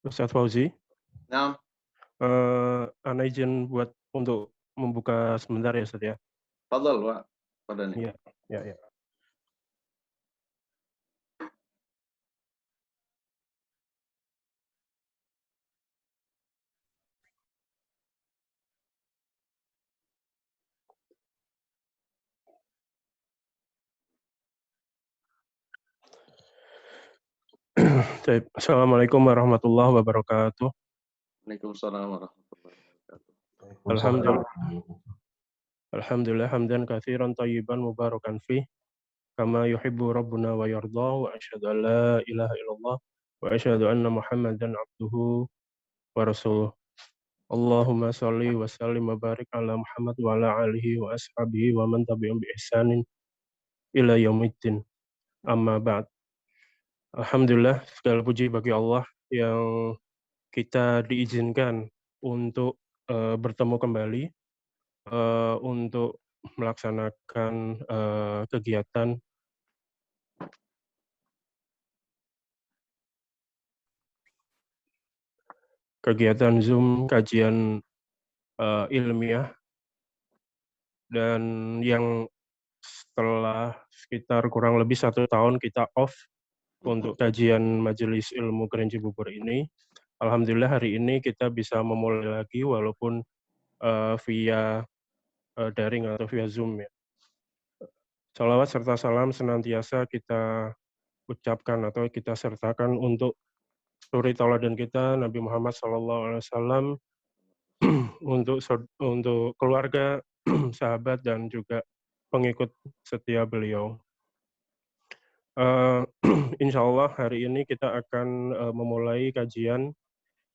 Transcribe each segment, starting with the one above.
Ustadz Fauzi, Nah, ana izin untuk membuka sebentar ya Ustadz ya. fadhal Pak. Fadhal. Iya, ya, ya. Baik. Assalamualaikum warahmatullahi wabarakatuh. Waalaikumsalam warahmatullahi wabarakatuh. Alhamdulillah, Alhamdulillah hamdan katsiran thayyiban mubarakan fih kama yuhibbu rabbuna wa yarda wa asyhadu an la ilaha illallah wa asyhadu anna Muhammadan abduhu wa rasuluh. Allahumma shalli wa sallim wa barik ala Muhammad wa ala alihi wa ashabihi wa man tabi'ahum bi ihsanin ila yaumiddin. Amma ba'd. Alhamdulillah, segala puji bagi Allah yang kita diizinkan untuk bertemu kembali untuk melaksanakan kegiatan Zoom kajian ilmiah, dan yang setelah sekitar kurang lebih 1 tahun kita off untuk kajian Majelis Ilmu Kerinci Bubur ini. Alhamdulillah hari ini kita bisa memulai lagi walaupun via daring atau via Zoom ya. Salawat serta salam senantiasa kita ucapkan atau kita sertakan untuk suri tauladan kita Nabi Muhammad SAW, untuk keluarga, sahabat dan juga pengikut setia beliau. Insya Allah hari ini kita akan memulai kajian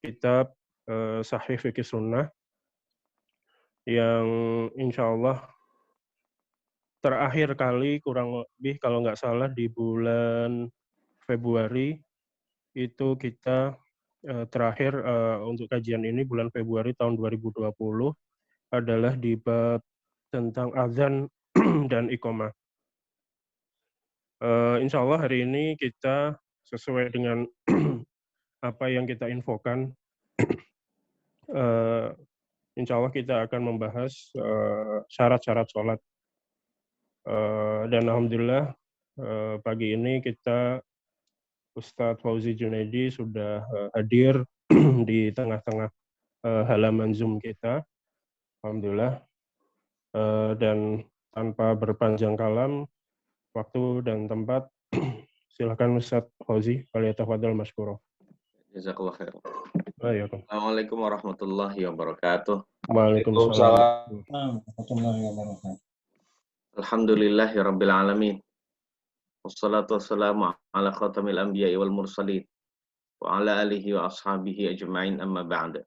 kitab Sahih Fikih Sunnah yang insya Allah terakhir kali kurang lebih kalau nggak salah di bulan Februari itu kita terakhir untuk kajian ini bulan Februari tahun 2020 adalah di bab tentang azan dan iqamah. Insya Allah hari ini kita sesuai dengan apa yang kita infokan, insya Allah kita akan membahas syarat-syarat sholat. Dan Alhamdulillah pagi ini kita Ustadz Fauzi Junaidi sudah hadir di tengah-tengah halaman Zoom kita. Alhamdulillah. Dan tanpa berpanjang kalam, waktu dan tempat, silakan Ustadz Fauzi, falyatafadhal mashkura. Jazakallah khair. Assalamualaikum warahmatullahi wabarakatuh. Waalaikumsalam. Alhamdulillahi rabbil alamin. Wassalatu wassalamu ala khatamil anbiya'i wal mursalin wa ala alihi wa ashabihi ajma'in amma ba'da.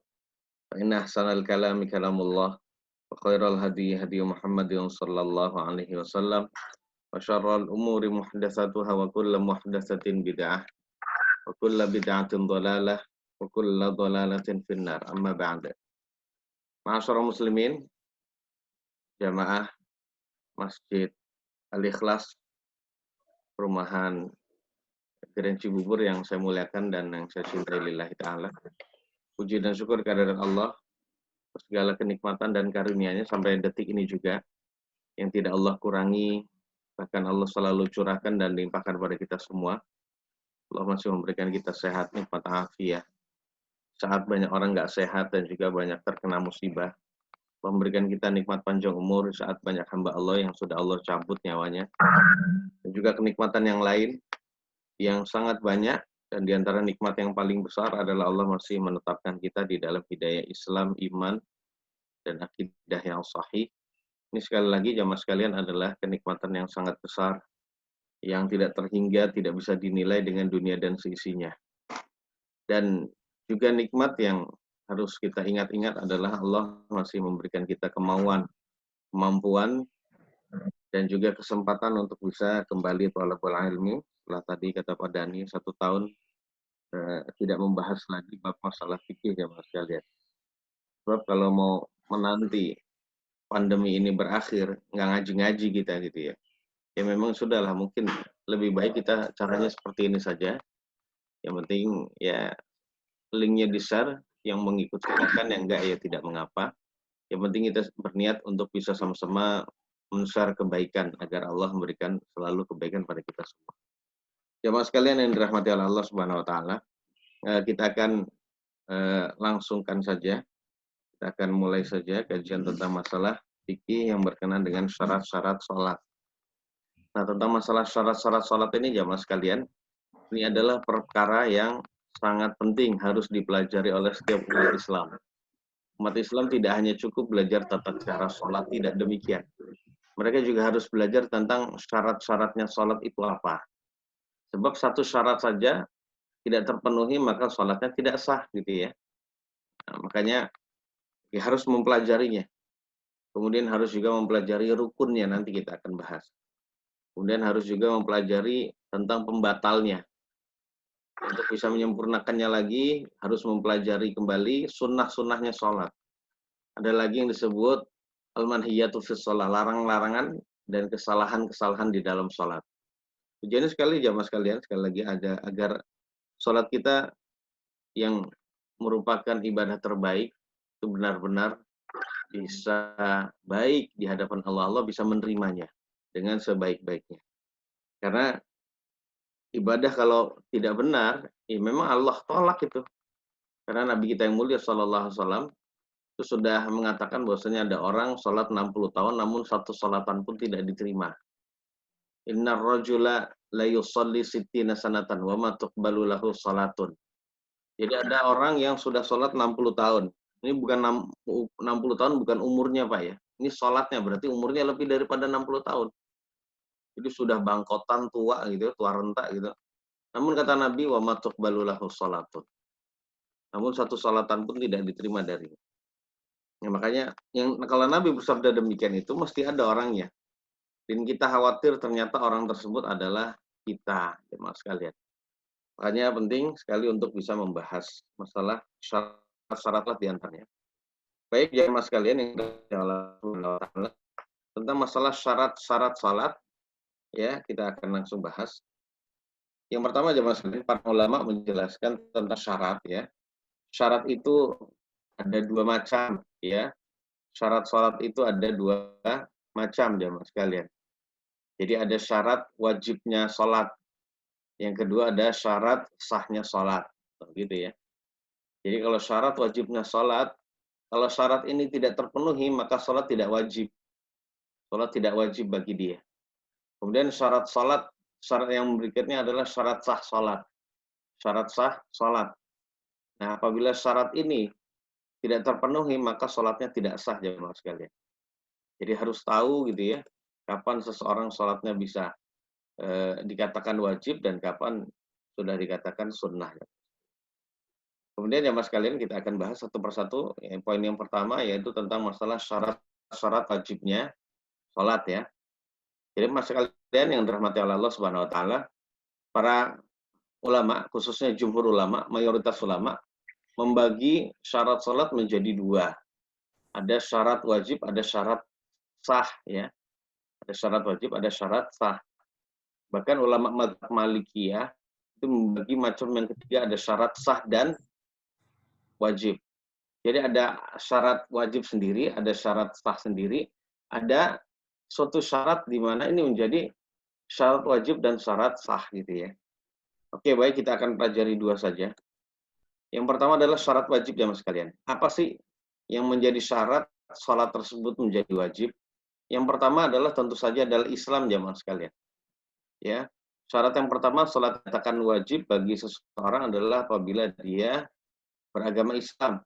Fa inna ahsanal kalami kalamullah wa khairal hadi hadi Muhammadin sallallahu alaihi wasallam wa syarral umuri muhdatsatuha wa kullu muhdatsatin bid'ah wa kullu bid'atin dhalalah wa kullu dhalalatin finnar amma ba'da. Ma'asyiral muslimin, jamaah Masjid Al-Ikhlas, perumahan Kerinci Bubur yang saya muliakan dan yang saya cintai lillahi ta'ala. Puji dan syukur kehadirat Allah, segala kenikmatan dan karunia-Nya sampai detik ini juga, yang tidak Allah kurangi, bahkan Allah selalu curahkan dan limpahkan pada kita semua. Allah masih memberikan kita sehat, nikmat afiat. Saat banyak orang nggak sehat dan juga banyak terkena musibah, Allah memberikan kita nikmat panjang umur saat banyak hamba Allah yang sudah Allah cabut nyawanya. Dan juga kenikmatan yang lain yang sangat banyak, dan diantara nikmat yang paling besar adalah Allah masih menetapkan kita di dalam hidayah Islam, iman, dan akidah yang sahih. Ini sekali lagi jamaah sekalian adalah kenikmatan yang sangat besar, yang tidak terhingga, tidak bisa dinilai dengan dunia dan seisinya. Dan juga nikmat yang harus kita ingat-ingat adalah Allah masih memberikan kita kemauan, kemampuan, dan juga kesempatan untuk bisa kembali thalabul ilmi. Setelah tadi kata Pak Dani 1 tahun tidak membahas lagi bab masalah fikih ya mas sekalian. Sebab kalau mau menanti pandemi ini berakhir, nggak ngaji-ngaji kita gitu ya. Ya memang sudahlah, mungkin lebih baik kita caranya seperti ini saja. Yang penting ya linknya di-share, yang mengikuti silakan, yang enggak ya tidak mengapa. Yang penting kita berniat untuk bisa sama-sama men-share kebaikan agar Allah memberikan selalu kebaikan pada kita semua. Jamaah sekalian yang dirahmati oleh Allah Subhanahu wa taala, kita akan langsungkan saja. Kita akan mulai saja kajian tentang masalah fikih yang berkenaan dengan syarat-syarat sholat. Nah, tentang masalah syarat-syarat sholat ini jamaah sekalian, ini adalah perkara yang sangat penting harus dipelajari oleh setiap umat Islam. Umat Islam tidak hanya cukup belajar tata cara sholat, tidak demikian. Mereka juga harus belajar tentang syarat-syaratnya sholat itu apa. Sebab satu syarat saja tidak terpenuhi, maka sholatnya tidak sah, gitu ya. Nah, makanya ya harus mempelajarinya. Kemudian harus juga mempelajari rukunnya, nanti kita akan bahas. Kemudian harus juga mempelajari tentang pembatalnya. Untuk bisa menyempurnakannya lagi, harus mempelajari kembali sunnah-sunnahnya sholat. Ada lagi yang disebut al-manhiyatu fis sholat, larang-larangan dan kesalahan-kesalahan di dalam sholat. Tujuannya sekali jamaah sekalian, sekali lagi ada agar sholat kita yang merupakan ibadah terbaik itu benar-benar bisa baik di hadapan Allah. Allah bisa menerimanya dengan sebaik-baiknya. Karena ibadah kalau tidak benar, ya memang Allah tolak itu. Karena Nabi kita yang mulia sallallahu alaihi wasallam itu sudah mengatakan bahwasanya ada orang sholat 60 tahun namun satu sholatan pun tidak diterima. Innar rajula la yusalli sittina sanatan wa ma tuqbalu lahu salatun. Jadi ada orang yang sudah sholat 60 tahun. Ini bukan 60 tahun bukan umurnya, Pak ya. Ini sholatnya berarti umurnya lebih daripada 60 tahun. Jadi sudah bangkotan tua gitu, tua renta gitu. Namun kata Nabi, wa ma tuqbalu lahu salatun. Namun satu sholatan pun tidak diterima darinya. Ya, makanya kalau Nabi bersabda demikian itu mesti ada orangnya. Dan kita khawatir ternyata orang tersebut adalah kita, jemaah sekalian. Makanya penting sekali untuk bisa membahas masalah syarat-syarat diantaranya. Baik jemaah sekalian yang Allah tentang masalah syarat-syarat salat, ya kita akan langsung bahas. Yang pertama jemaah sekalian, para ulama menjelaskan tentang syarat ya. Syarat itu ada dua macam ya. Syarat salat itu ada dua macam jemaah sekalian. Jadi ada syarat wajibnya salat. Yang kedua ada syarat sahnya salat. Gitu ya. Jadi kalau syarat wajibnya salat, kalau syarat ini tidak terpenuhi maka salat tidak wajib. Salat tidak wajib bagi dia. Kemudian syarat yang berikutnya adalah syarat sah salat. Syarat sah salat. Nah, apabila syarat ini tidak terpenuhi maka salatnya tidak sah jemaah sekalian. Jadi harus tahu gitu ya, kapan seseorang salatnya bisa dikatakan wajib dan kapan sudah dikatakan sunnah. Kemudian jemaah sekalian kita akan bahas satu persatu. Poin yang pertama yaitu tentang masalah syarat wajibnya salat ya. Jadi mas sekalian yang dirahmati oleh Allah Subhanahu wa taala, para ulama, khususnya jumhur ulama, mayoritas ulama membagi syarat salat menjadi dua. Ada syarat wajib, ada syarat sah ya. Ada syarat wajib, ada syarat sah. Bahkan ulama mazhab Malikiyah itu membagi macam yang ketiga, ada syarat sah dan wajib. Jadi ada syarat wajib sendiri, ada syarat sah sendiri, ada suatu syarat di mana ini menjadi syarat wajib dan syarat sah gitu ya. Oke, baik kita akan pelajari dua saja. Yang pertama adalah syarat wajib jamaah sekalian. Apa sih yang menjadi syarat salat tersebut menjadi wajib? Yang pertama adalah tentu saja adalah Islam jamaah sekalian. Ya. Syarat yang pertama salat dikatakan wajib bagi seseorang adalah apabila dia beragama Islam.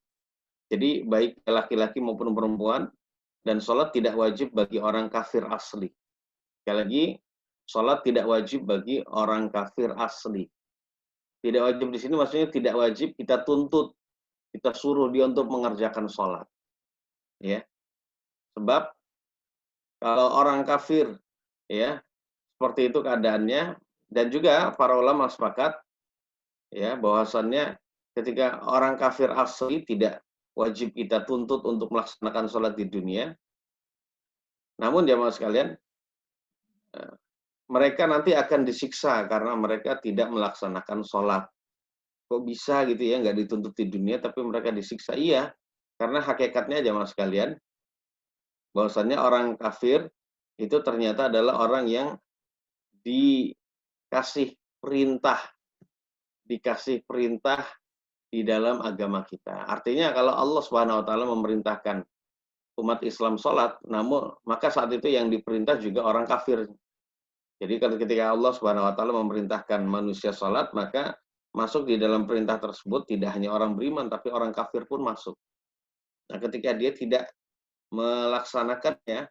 Jadi baik laki-laki maupun perempuan, dan sholat tidak wajib bagi orang kafir asli. Sekali lagi, sholat tidak wajib bagi orang kafir asli. Tidak wajib di sini maksudnya tidak wajib kita tuntut, kita suruh dia untuk mengerjakan sholat. Ya, sebab kalau orang kafir, ya seperti itu keadaannya, dan juga para ulama sepakat, ya bahwasannya ketika orang kafir asli tidak wajib kita tuntut untuk melaksanakan sholat di dunia. Namun jamaah sekalian, mereka nanti akan disiksa karena mereka tidak melaksanakan sholat. kok bisa gitu ya, nggak dituntut di dunia tapi mereka disiksa? Iya, karena hakikatnya jamaah sekalian, bahwasannya orang kafir itu ternyata adalah orang yang dikasih perintah, dikasih perintah di dalam agama kita. Artinya kalau Allah Subhanahu wa taala memerintahkan umat Islam sholat, namun maka saat itu yang diperintah juga orang kafir. Jadi ketika Allah Subhanahu wa taala memerintahkan manusia sholat, maka masuk di dalam perintah tersebut tidak hanya orang beriman tapi orang kafir pun masuk. Nah, ketika dia tidak melaksanakannya,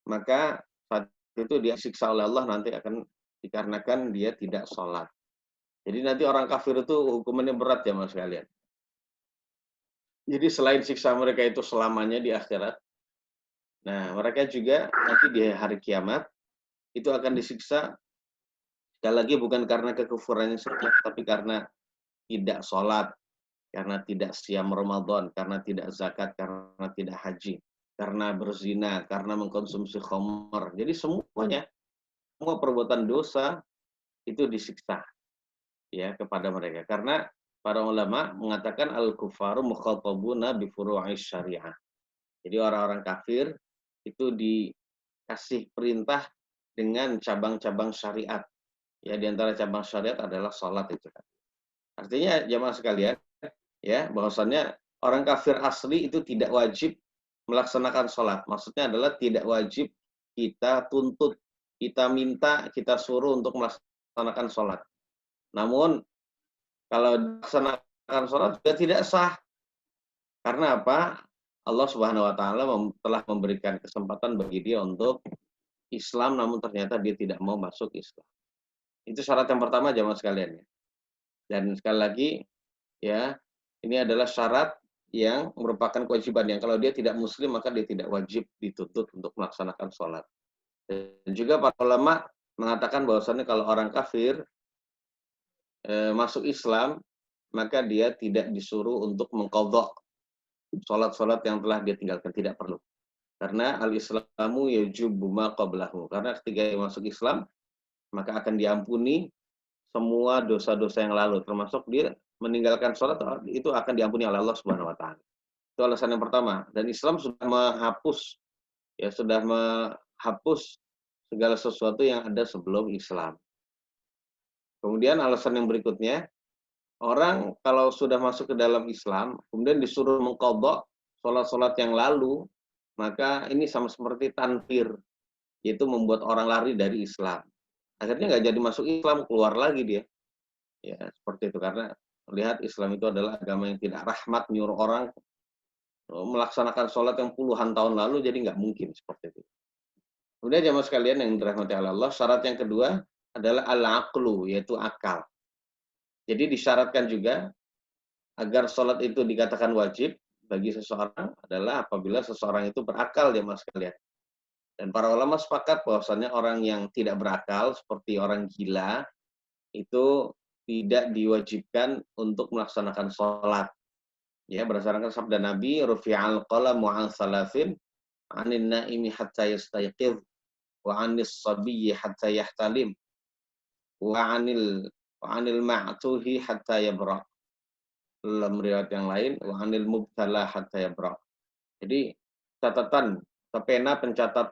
maka saat itu dia siksa oleh Allah nanti akan dikarenakan dia tidak sholat. Jadi nanti orang kafir itu hukumannya berat ya mas kalian. Jadi selain siksa mereka itu selamanya di akhirat, nah mereka juga nanti di hari kiamat itu akan disiksa sekali lagi bukan karena kekufurannya saja, tapi karena tidak sholat, karena tidak siam Ramadan, karena tidak zakat, karena tidak haji, karena berzina, karena mengkonsumsi khamr. Jadi semuanya, semua perbuatan dosa itu disiksa ya kepada mereka. Karena para ulama mengatakan al-kufaru mukhatabuna bi furu'is syariah. Jadi orang-orang kafir itu dikasih perintah dengan cabang-cabang syariat. Ya, di antara cabang syariat adalah sholat itu. Artinya jamaah sekalian, ya, bahwasannya orang kafir asli itu tidak wajib melaksanakan sholat. Maksudnya adalah tidak wajib kita tuntut, kita minta, kita suruh untuk melaksanakan sholat. Namun, kalau melaksanakan sholat juga tidak sah. Karena apa? Allah Subhanahu wa taala telah memberikan kesempatan bagi dia untuk Islam, namun ternyata dia tidak mau masuk Islam. Itu syarat yang pertama jamaah sekalian ya. Dan sekali lagi ya, ini adalah syarat yang merupakan kewajiban yang kalau dia tidak muslim maka dia tidak wajib dituntut untuk melaksanakan sholat. Dan juga para ulama mengatakan bahwasannya kalau orang kafir masuk Islam maka dia tidak disuruh untuk mengqadha sholat-sholat yang telah dia tinggalkan, tidak perlu. Karena al-Islamu yajubu ma qablahu. Karena ketika dia masuk Islam maka akan diampuni semua dosa-dosa yang lalu, termasuk dia meninggalkan sholat itu akan diampuni oleh Allah Subhanahu wa taala. Itu alasan yang pertama. Dan Islam sudah menghapus segala sesuatu yang ada sebelum Islam. Kemudian alasan yang berikutnya, orang kalau sudah masuk ke dalam Islam, kemudian disuruh mengqadha sholat-sholat yang lalu, maka ini sama seperti tanfir, yaitu membuat orang lari dari Islam. Akhirnya nggak jadi masuk Islam, keluar lagi dia. Ya, seperti itu. Karena melihat Islam itu adalah agama yang tidak rahmat, nyuruh orang melaksanakan sholat yang puluhan tahun lalu, jadi nggak mungkin seperti itu. Kemudian jamaah sekalian yang dirahmati Allah, syarat yang kedua adalah al-aqlu, yaitu akal. Jadi disyaratkan juga agar sholat itu dikatakan wajib bagi seseorang adalah apabila seseorang itu berakal jamaah sekalian. Dan para ulama sepakat bahwasannya orang yang tidak berakal seperti orang gila itu tidak diwajibkan untuk melaksanakan sholat. Ya, berdasarkan sabda Nabi, rufi'al qalamu 'an salasin 'anin naimi hatta yastayqiz wa 'anis sabiyyi hatta yahtalim wa 'anil ma'tuhi hatta yabra. Dalam riwayat yang lain, wa 'anil mubtala hatta yabra. Jadi catatan pena pencatat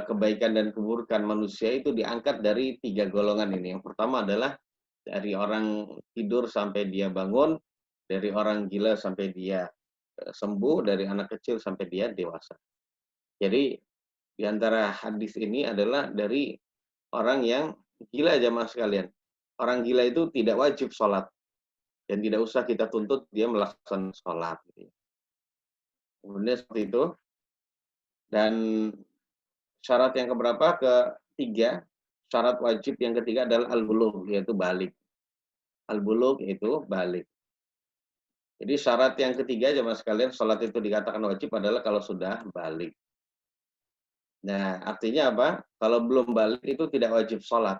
kebaikan dan keburukan manusia itu diangkat dari 3 golongan ini. Yang pertama adalah dari orang tidur sampai dia bangun, dari orang gila sampai dia sembuh, dari anak kecil sampai dia dewasa. Jadi di antara hadis ini adalah dari orang yang gila jamaah sekalian. Orang gila itu tidak wajib sholat dan tidak usah kita tuntut dia melaksanakan sholat. Kemudian seperti itu. Dan syarat yang keberapa? Ketiga, syarat wajib yang ketiga adalah al-bulugh, yaitu balik. Al-bulugh itu balik. Jadi syarat yang ketiga jemaah sekalian, sholat itu dikatakan wajib adalah kalau sudah balik. Nah, artinya apa? Kalau belum balik itu tidak wajib sholat.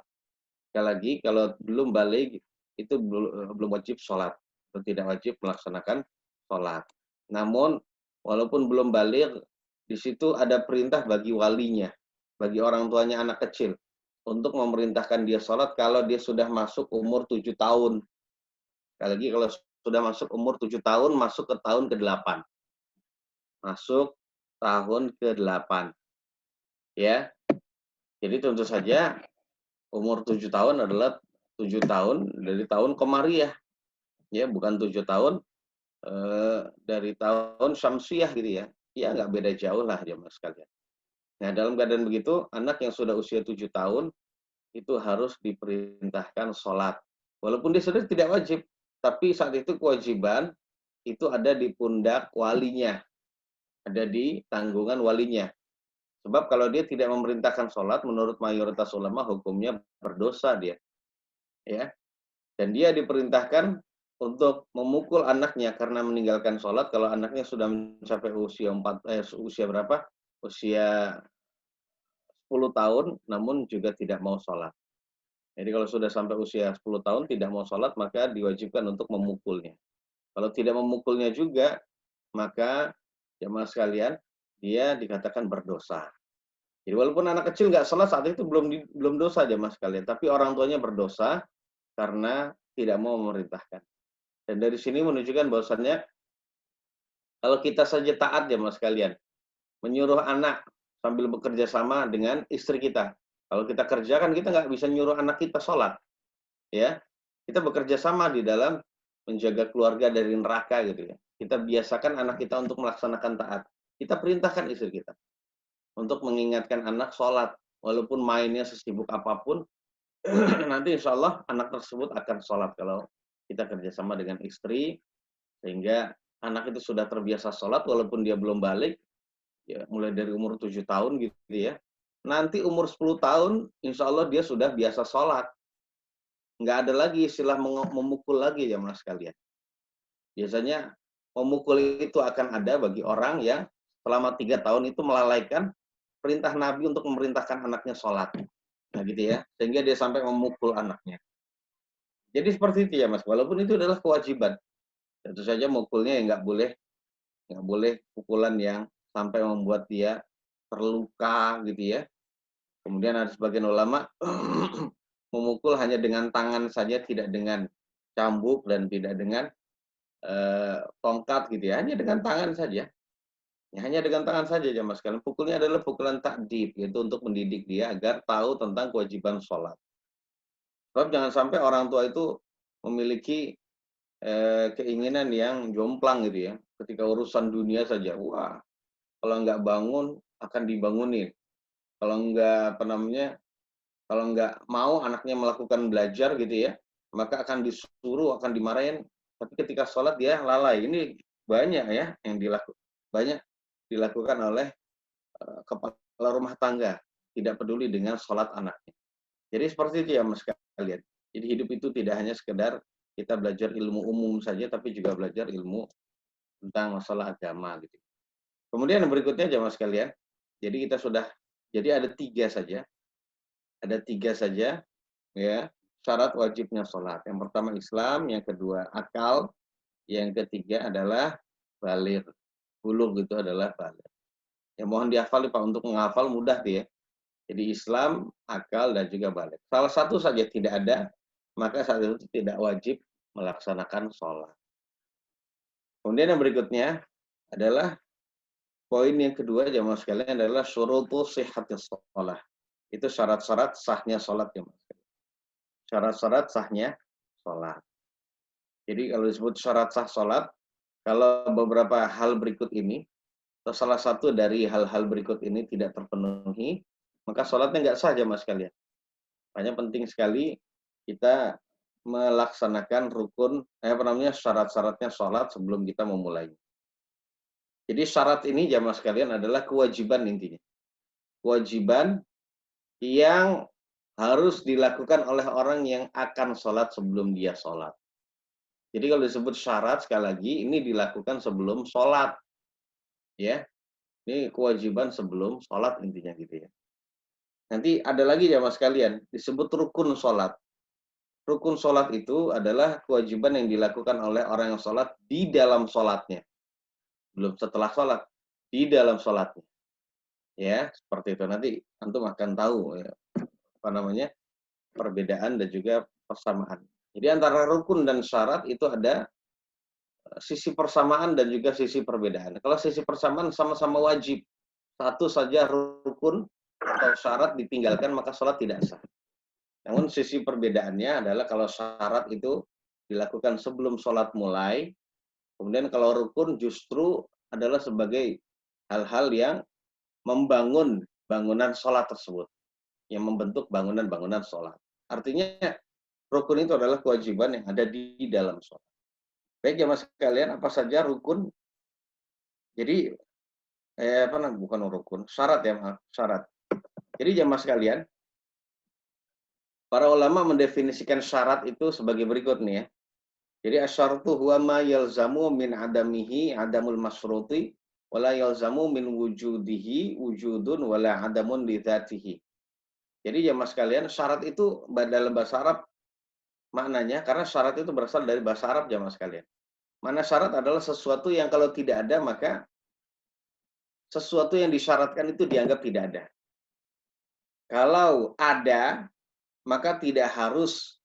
Sekali lagi, kalau belum balik itu belum wajib sholat. Itu tidak wajib melaksanakan sholat. Namun, walaupun belum balik, di situ ada perintah bagi walinya, bagi orang tuanya anak kecil, untuk memerintahkan dia sholat kalau dia sudah masuk umur 7 tahun. Sekali lagi kalau sudah masuk umur 7 tahun, masuk ke tahun ke-8. Masuk tahun ke-8. Ya. Jadi tentu saja umur 7 tahun adalah 7 tahun dari tahun Komariah. Ya, bukan 7 tahun dari tahun Syamsiah gitu ya. Ya nggak beda jauh lah jemaah sekalian. Nah, dalam keadaan begitu, anak yang sudah usia 7 tahun itu harus diperintahkan sholat. Walaupun dia sudah tidak wajib, tapi saat itu kewajiban itu ada di pundak walinya, ada di tanggungan walinya. Sebab kalau dia tidak memerintahkan sholat, menurut mayoritas ulama hukumnya berdosa dia, ya. Dan dia diperintahkan untuk memukul anaknya karena meninggalkan sholat kalau anaknya sudah mencapai usia berapa? Usia 10 tahun, namun juga tidak mau sholat. Jadi kalau sudah sampai usia 10 tahun tidak mau sholat, maka diwajibkan untuk memukulnya. Kalau tidak memukulnya juga, maka jemaah sekalian, dia dikatakan berdosa. Jadi walaupun anak kecil nggak sholat saat itu belum dosa jemaah sekalian, tapi orang tuanya berdosa karena tidak mau memerintahkan. Dan dari sini menunjukkan bahwasannya kalau kita saja taat jemaah sekalian, menyuruh anak sambil bekerja sama dengan istri kita. Kalau kita kerja kan kita nggak bisa nyuruh anak kita sholat, ya. Kita bekerja sama di dalam menjaga keluarga dari neraka gitu ya. Kita biasakan anak kita untuk melaksanakan taat. Kita perintahkan istri kita untuk mengingatkan anak sholat. Walaupun mainnya sesibuk apapun, nanti insya Allah anak tersebut akan sholat kalau kita kerjasama dengan istri, sehingga anak itu sudah terbiasa sholat walaupun dia belum balik, ya mulai dari umur 7 tahun gitu ya. Nanti umur 10 tahun, insya Allah dia sudah biasa sholat. Nggak ada lagi istilah memukul lagi ya mas sekalian. Biasanya memukul itu akan ada bagi orang yang selama 3 tahun itu melalaikan perintah Nabi untuk memerintahkan anaknya sholat. Nah gitu ya, sehingga dia sampai memukul anaknya. Jadi seperti itu ya mas, walaupun itu adalah kewajiban. Tentu saja mukulnya nggak boleh pukulan yang sampai membuat dia terluka gitu ya. Kemudian ada sebagian ulama memukul hanya dengan tangan saja, tidak dengan cambuk dan tidak dengan tongkat gitu ya, hanya dengan tangan saja. Ya, hanya dengan tangan saja ya mas sekalian. Pukulnya adalah pukulan takdib, yaitu untuk mendidik dia agar tahu tentang kewajiban sholat. Sebab jangan sampai orang tua itu memiliki keinginan yang jomplang gitu ya. Ketika urusan dunia saja, wah kalau nggak bangun akan dibangunin. Kalau nggak apa namanya, kalau nggak mau anaknya melakukan belajar gitu ya, maka akan disuruh, akan dimarahin. Tapi ketika sholat dia lalai. Ini banyak ya yang banyak dilakukan oleh kepala rumah tangga, tidak peduli dengan sholat anaknya. Jadi seperti itu ya mas kalian. Jadi hidup itu tidak hanya sekedar kita belajar ilmu umum saja, tapi juga belajar ilmu tentang masalah agama gitu. Kemudian yang berikutnya ya mas kalian. Jadi ada tiga saja ya syarat wajibnya sholat. Yang pertama Islam, yang kedua akal, yang ketiga adalah baligh. Bulugh itu adalah baligh. Ya mohon dihafal Pak, untuk menghafal mudah dia. Jadi Islam, akal, dan juga baligh. Salah satu saja tidak ada, maka saat itu tidak wajib melaksanakan sholat. Kemudian yang berikutnya adalah poin yang kedua jamaah sekalian adalah syurutu sihhatis sholat. Itu syarat-syarat sahnya sholat jamaah sekalian. Syarat-syarat sahnya sholat. Jadi kalau disebut syarat sah sholat, kalau beberapa hal berikut ini, atau salah satu dari hal-hal berikut ini tidak terpenuhi, maka sholatnya nggak sah jamaah sekalian. Makanya penting sekali kita melaksanakan syarat-syaratnya sholat sebelum kita memulai. Jadi syarat ini jamaah sekalian adalah kewajiban intinya. Kewajiban yang harus dilakukan oleh orang yang akan sholat sebelum dia sholat. Jadi kalau disebut syarat, sekali lagi, ini dilakukan sebelum sholat. Ya, ini kewajiban sebelum sholat intinya gitu ya. Nanti ada lagi jamaah sekalian, disebut rukun sholat. Rukun sholat itu adalah kewajiban yang dilakukan oleh orang yang sholat di dalam sholatnya. Belum setelah sholat, di dalam sholatnya. Ya, seperti itu. Nanti antum akan tahu ya, perbedaan dan juga persamaan. Jadi antara rukun dan syarat itu ada sisi persamaan dan juga sisi perbedaan. Kalau sisi persamaan sama-sama wajib, satu saja rukun atau syarat ditinggalkan maka sholat tidak sah. Namun sisi perbedaannya adalah kalau syarat itu dilakukan sebelum sholat mulai, kemudian kalau rukun justru adalah sebagai hal-hal yang membangun bangunan sholat tersebut, yang membentuk bangunan-bangunan sholat. Artinya rukun itu adalah kewajiban yang ada di dalam sholat. Baik jamaah sekalian, apa saja rukun? Jadi bukan rukun, syarat ya, maaf, syarat. Jadi jamaah sekalian, para ulama mendefinisikan syarat itu sebagai berikut nih ya. Jadi asyaratu huwa ma yalzamu min adamihi adamul masyruti wala yalzamu min wujudihi wujudun wala adamun li dzatihi. Jadi jamaah sekalian, syarat itu dalam bahasa Arab maknanya, karena syarat itu berasal dari bahasa Arab jamaah sekalian. Mana syarat adalah sesuatu yang kalau tidak ada maka sesuatu yang disyaratkan itu dianggap tidak ada. Kalau ada, maka tidak harus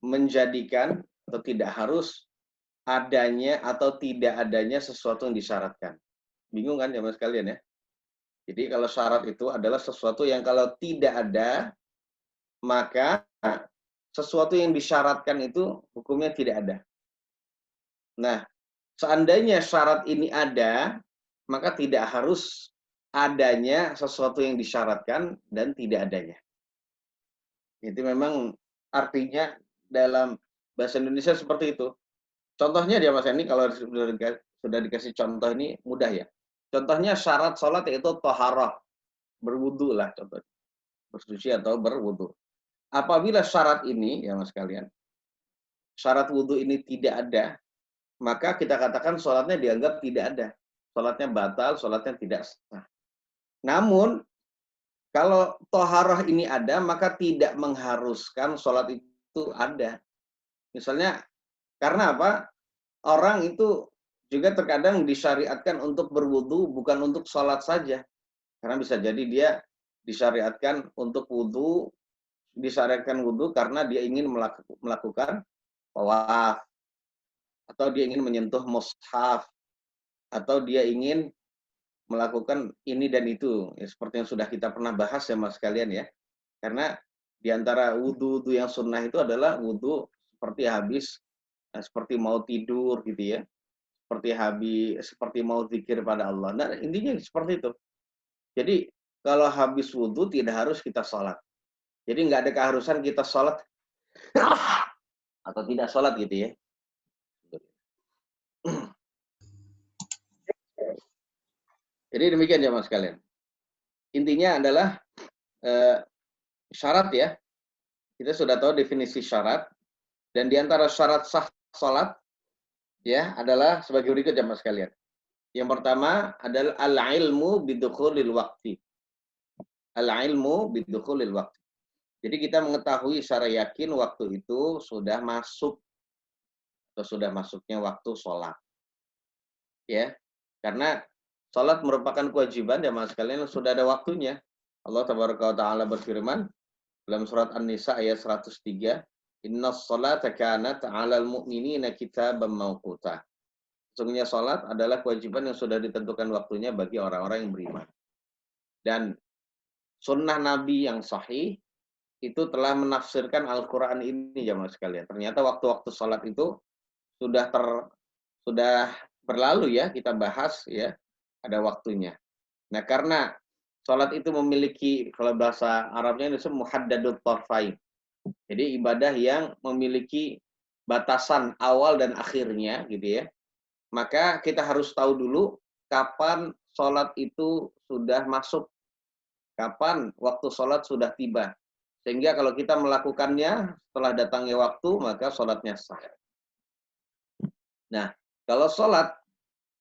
menjadikan atau tidak harus adanya atau tidak adanya sesuatu yang disyaratkan. Bingung kan jamaah sekalian ya? Jadi kalau syarat itu adalah sesuatu yang kalau tidak ada, maka sesuatu yang disyaratkan itu hukumnya tidak ada. Nah, seandainya syarat ini ada, maka tidak harus adanya sesuatu yang disyaratkan dan tidak adanya. Itu memang artinya dalam bahasa Indonesia seperti itu. Contohnya dia Mas ini kalau sudah dikasih contoh ini mudah ya. Contohnya syarat sholat yaitu toharoh, berwudu lah contohnya. Bersuci atau berwudu. Apabila syarat ini, ya Mas kalian, syarat wudu ini tidak ada, maka kita katakan sholatnya dianggap tidak ada. Sholatnya batal, sholatnya tidak sah. Namun, kalau toharoh ini ada, maka tidak mengharuskan sholat itu ada. Misalnya, karena apa? Orang itu juga terkadang disyariatkan untuk berwudu bukan untuk sholat saja. Karena bisa jadi dia disyariatkan untuk wudu, disyariatkan wudu karena dia ingin melakukan tawaf, atau dia ingin menyentuh mushaf, atau dia ingin melakukan ini dan itu, ya, seperti yang sudah kita pernah bahas ya Mas kalian ya. Karena di antara wudu yang sunnah itu adalah wudu seperti mau tidur gitu ya, seperti mau zikir pada Allah. Nah intinya seperti itu. Jadi kalau habis wudu tidak harus kita sholat. Jadi nggak ada keharusan kita sholat atau tidak sholat gitu ya. Jadi demikian ya Mas kalian. Intinya adalah syarat ya. Kita sudah tahu definisi syarat, dan di antara syarat sah salat ya adalah sebagai berikut ya Mas kalian. Yang pertama adalah al-ilmu bidukhulil waqti. Al-ilmu bidukhulil waqti. Jadi kita mengetahui secara yakin waktu itu sudah masuk atau sudah masuknya waktu sholat. Ya. Karena sholat merupakan kewajiban ya Mas kalian, sudah ada waktunya. Allah Tabaraka wa Ta'ala berfirman dalam surat An-Nisa ayat 103, "Innas sholata kanat 'alal mu'minina kitaban mawquta." Sesungguhnya sholat adalah kewajiban yang sudah ditentukan waktunya bagi orang-orang yang beriman. Dan sunnah Nabi yang sahih itu telah menafsirkan Al-Quran ini ya Mas sekalian. Ternyata waktu-waktu sholat itu sudah berlalu ya, kita bahas ya, ada waktunya. Nah karena sholat itu memiliki, kalau bahasa Arabnya itu muhaddadut tarfain. Jadi ibadah yang memiliki batasan awal dan akhirnya gitu ya. Maka kita harus tahu dulu kapan sholat itu sudah masuk. Kapan waktu sholat sudah tiba. Sehingga kalau kita melakukannya setelah datangnya waktu, maka sholatnya sah. Nah, kalau sholat,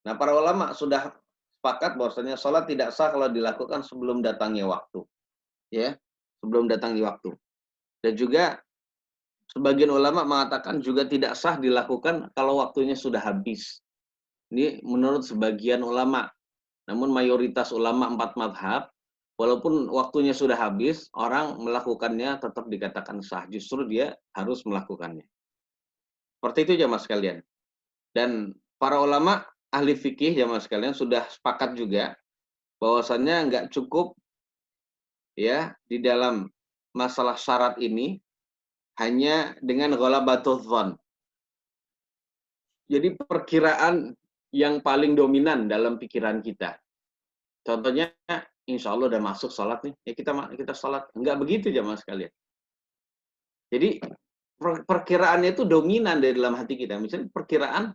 nah para ulama sudah sepakat bahwasanya sholat tidak sah kalau dilakukan sebelum datangnya waktu. Ya, sebelum datangnya waktu. Dan juga sebagian ulama mengatakan juga tidak sah dilakukan kalau waktunya sudah habis. Ini menurut sebagian ulama. Namun mayoritas ulama 4 mazhab, walaupun waktunya sudah habis, orang melakukannya tetap dikatakan sah. Justru dia harus melakukannya. Seperti itu jamaah sekalian. Dan para ulama ahli fikih jamaah sekalian sudah sepakat juga bahwasannya nggak cukup ya di dalam masalah syarat ini hanya dengan ghalabatul dzan. Jadi perkiraan yang paling dominan dalam pikiran kita. Contohnya, insya Allah udah masuk sholat nih, ya kita sholat. Enggak begitu jamaah sekalian. Jadi perkiraannya itu dominan dari dalam hati kita. Misalnya perkiraan,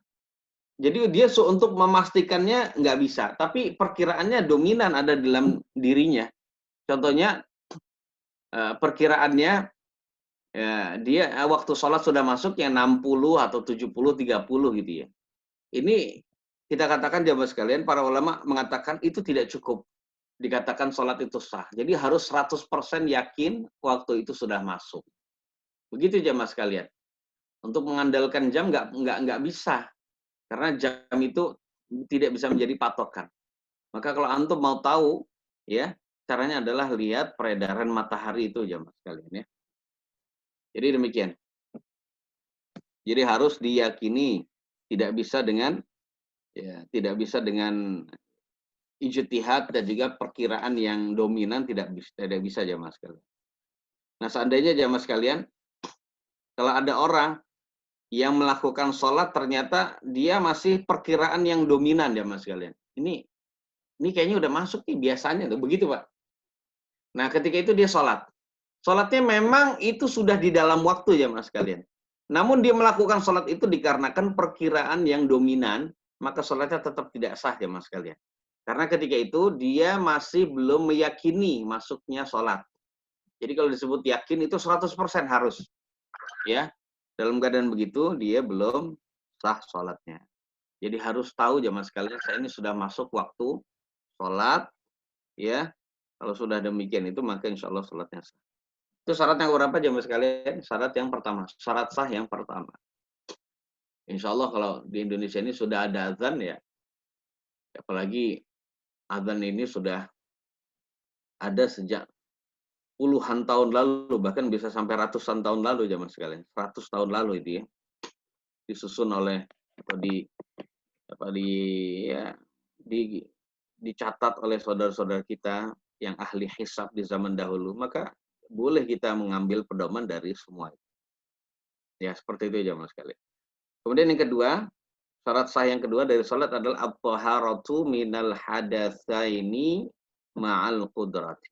jadi dia untuk memastikannya nggak bisa, tapi perkiraannya dominan ada dalam dirinya. Contohnya perkiraannya ya, dia waktu sholat sudah masuk yang 60 atau 70, 30 gitu ya. Ini kita katakan jamaah sekalian, para ulama mengatakan itu tidak cukup dikatakan sholat itu sah. Jadi harus 100% yakin waktu itu sudah masuk. Begitu jamaah sekalian. Untuk mengandalkan jam nggak bisa. Karena jam itu tidak bisa menjadi patokan. Maka kalau antum mau tahu, ya caranya adalah lihat peredaran matahari itu jamaah sekalian ya. Jadi demikian. Jadi harus diyakini, tidak bisa dengan ijtihad dan juga perkiraan yang dominan tidak bisa jamaah sekalian. Nah, seandainya jamaah sekalian, kalau ada orang yang melakukan sholat ternyata dia masih perkiraan yang dominan jamaah sekalian. Ini kayaknya udah masuk nih biasanya tuh begitu, Pak. Nah, ketika itu dia sholat. Sholatnya memang itu sudah di dalam waktu jamaah sekalian. Namun dia melakukan sholat itu dikarenakan perkiraan yang dominan, maka sholatnya tetap tidak sah jamaah sekalian. Karena ketika itu dia masih belum meyakini masuknya sholat. Jadi kalau disebut yakin itu 100% harus. Ya, dalam keadaan begitu dia belum sah sholatnya. Jadi harus tahu jamaah sekalian, saya ini sudah masuk waktu sholat. Ya, kalau sudah demikian itu maka insya Allah sholatnya sah. Itu syarat yang berapa jamaah sekalian? Syarat yang pertama, syarat sah yang pertama. Insya Allah kalau di Indonesia ini sudah ada azan ya, apalagi azan ini sudah ada sejak puluhan tahun lalu, bahkan bisa sampai ratusan tahun lalu jamaah sekalian. 100 tahun lalu itu ya. Disusun oleh dicatat oleh saudara-saudara kita yang ahli hisab di zaman dahulu, maka boleh kita mengambil pedoman dari semua itu. Ya, seperti itu jamaah sekalian. Kemudian yang kedua, syarat sah yang kedua dari salat adalah at-taharatu minal hadatsaini ma'al qudrati.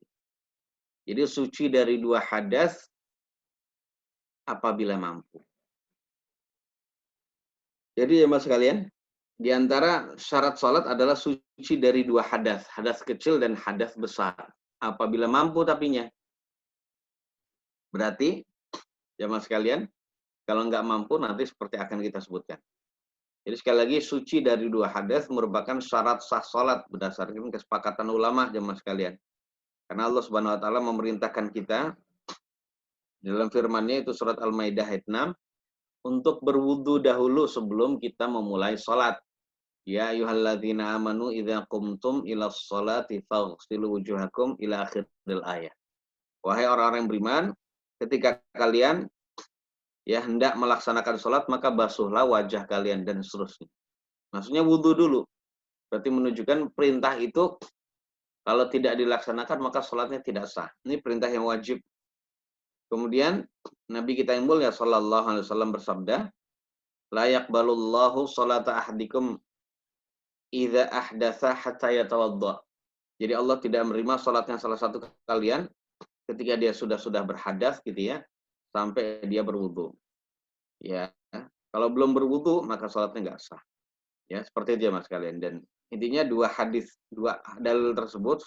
Jadi suci dari dua hadas apabila mampu. Jadi jemaah sekalian, di antara syarat salat adalah suci dari dua hadas, hadas kecil dan hadas besar. Apabila mampu tapinya. Berarti jemaah sekalian, kalau nggak mampu nanti seperti akan kita sebutkan. Jadi sekali lagi suci dari dua hadas merupakan syarat sah salat berdasarkan kesepakatan ulama jemaah sekalian. Karena Allah Subhanahu wa taala memerintahkan kita dalam firman-Nya itu surat Al-Maidah ayat 6 untuk berwudu dahulu sebelum kita memulai salat. Ya ayyuhalladzina amanu idza qumtum ilas sholati faghsilu wujuhakum ila akhiril ayat. Wahai orang-orang yang beriman, ketika kalian hendak melaksanakan sholat, maka basuhlah wajah kalian dan seterusnya. Maksudnya wudu dulu. Berarti menunjukkan perintah itu kalau tidak dilaksanakan maka sholatnya tidak sah. Ini perintah yang wajib. Kemudian Nabi kita yang mulia sallallahu alaihi wasallam bersabda, la yaqbalullahu sholata ahdikum idza ahdatsa hatta yatawadda. Jadi Allah tidak menerima sholatnya salah satu kalian ketika dia sudah berhadas gitu ya, sampai dia berwudu. Ya, kalau belum berwudu maka sholatnya nggak sah. Ya, seperti itu ya Mas kalian. Dan intinya dua dalil tersebut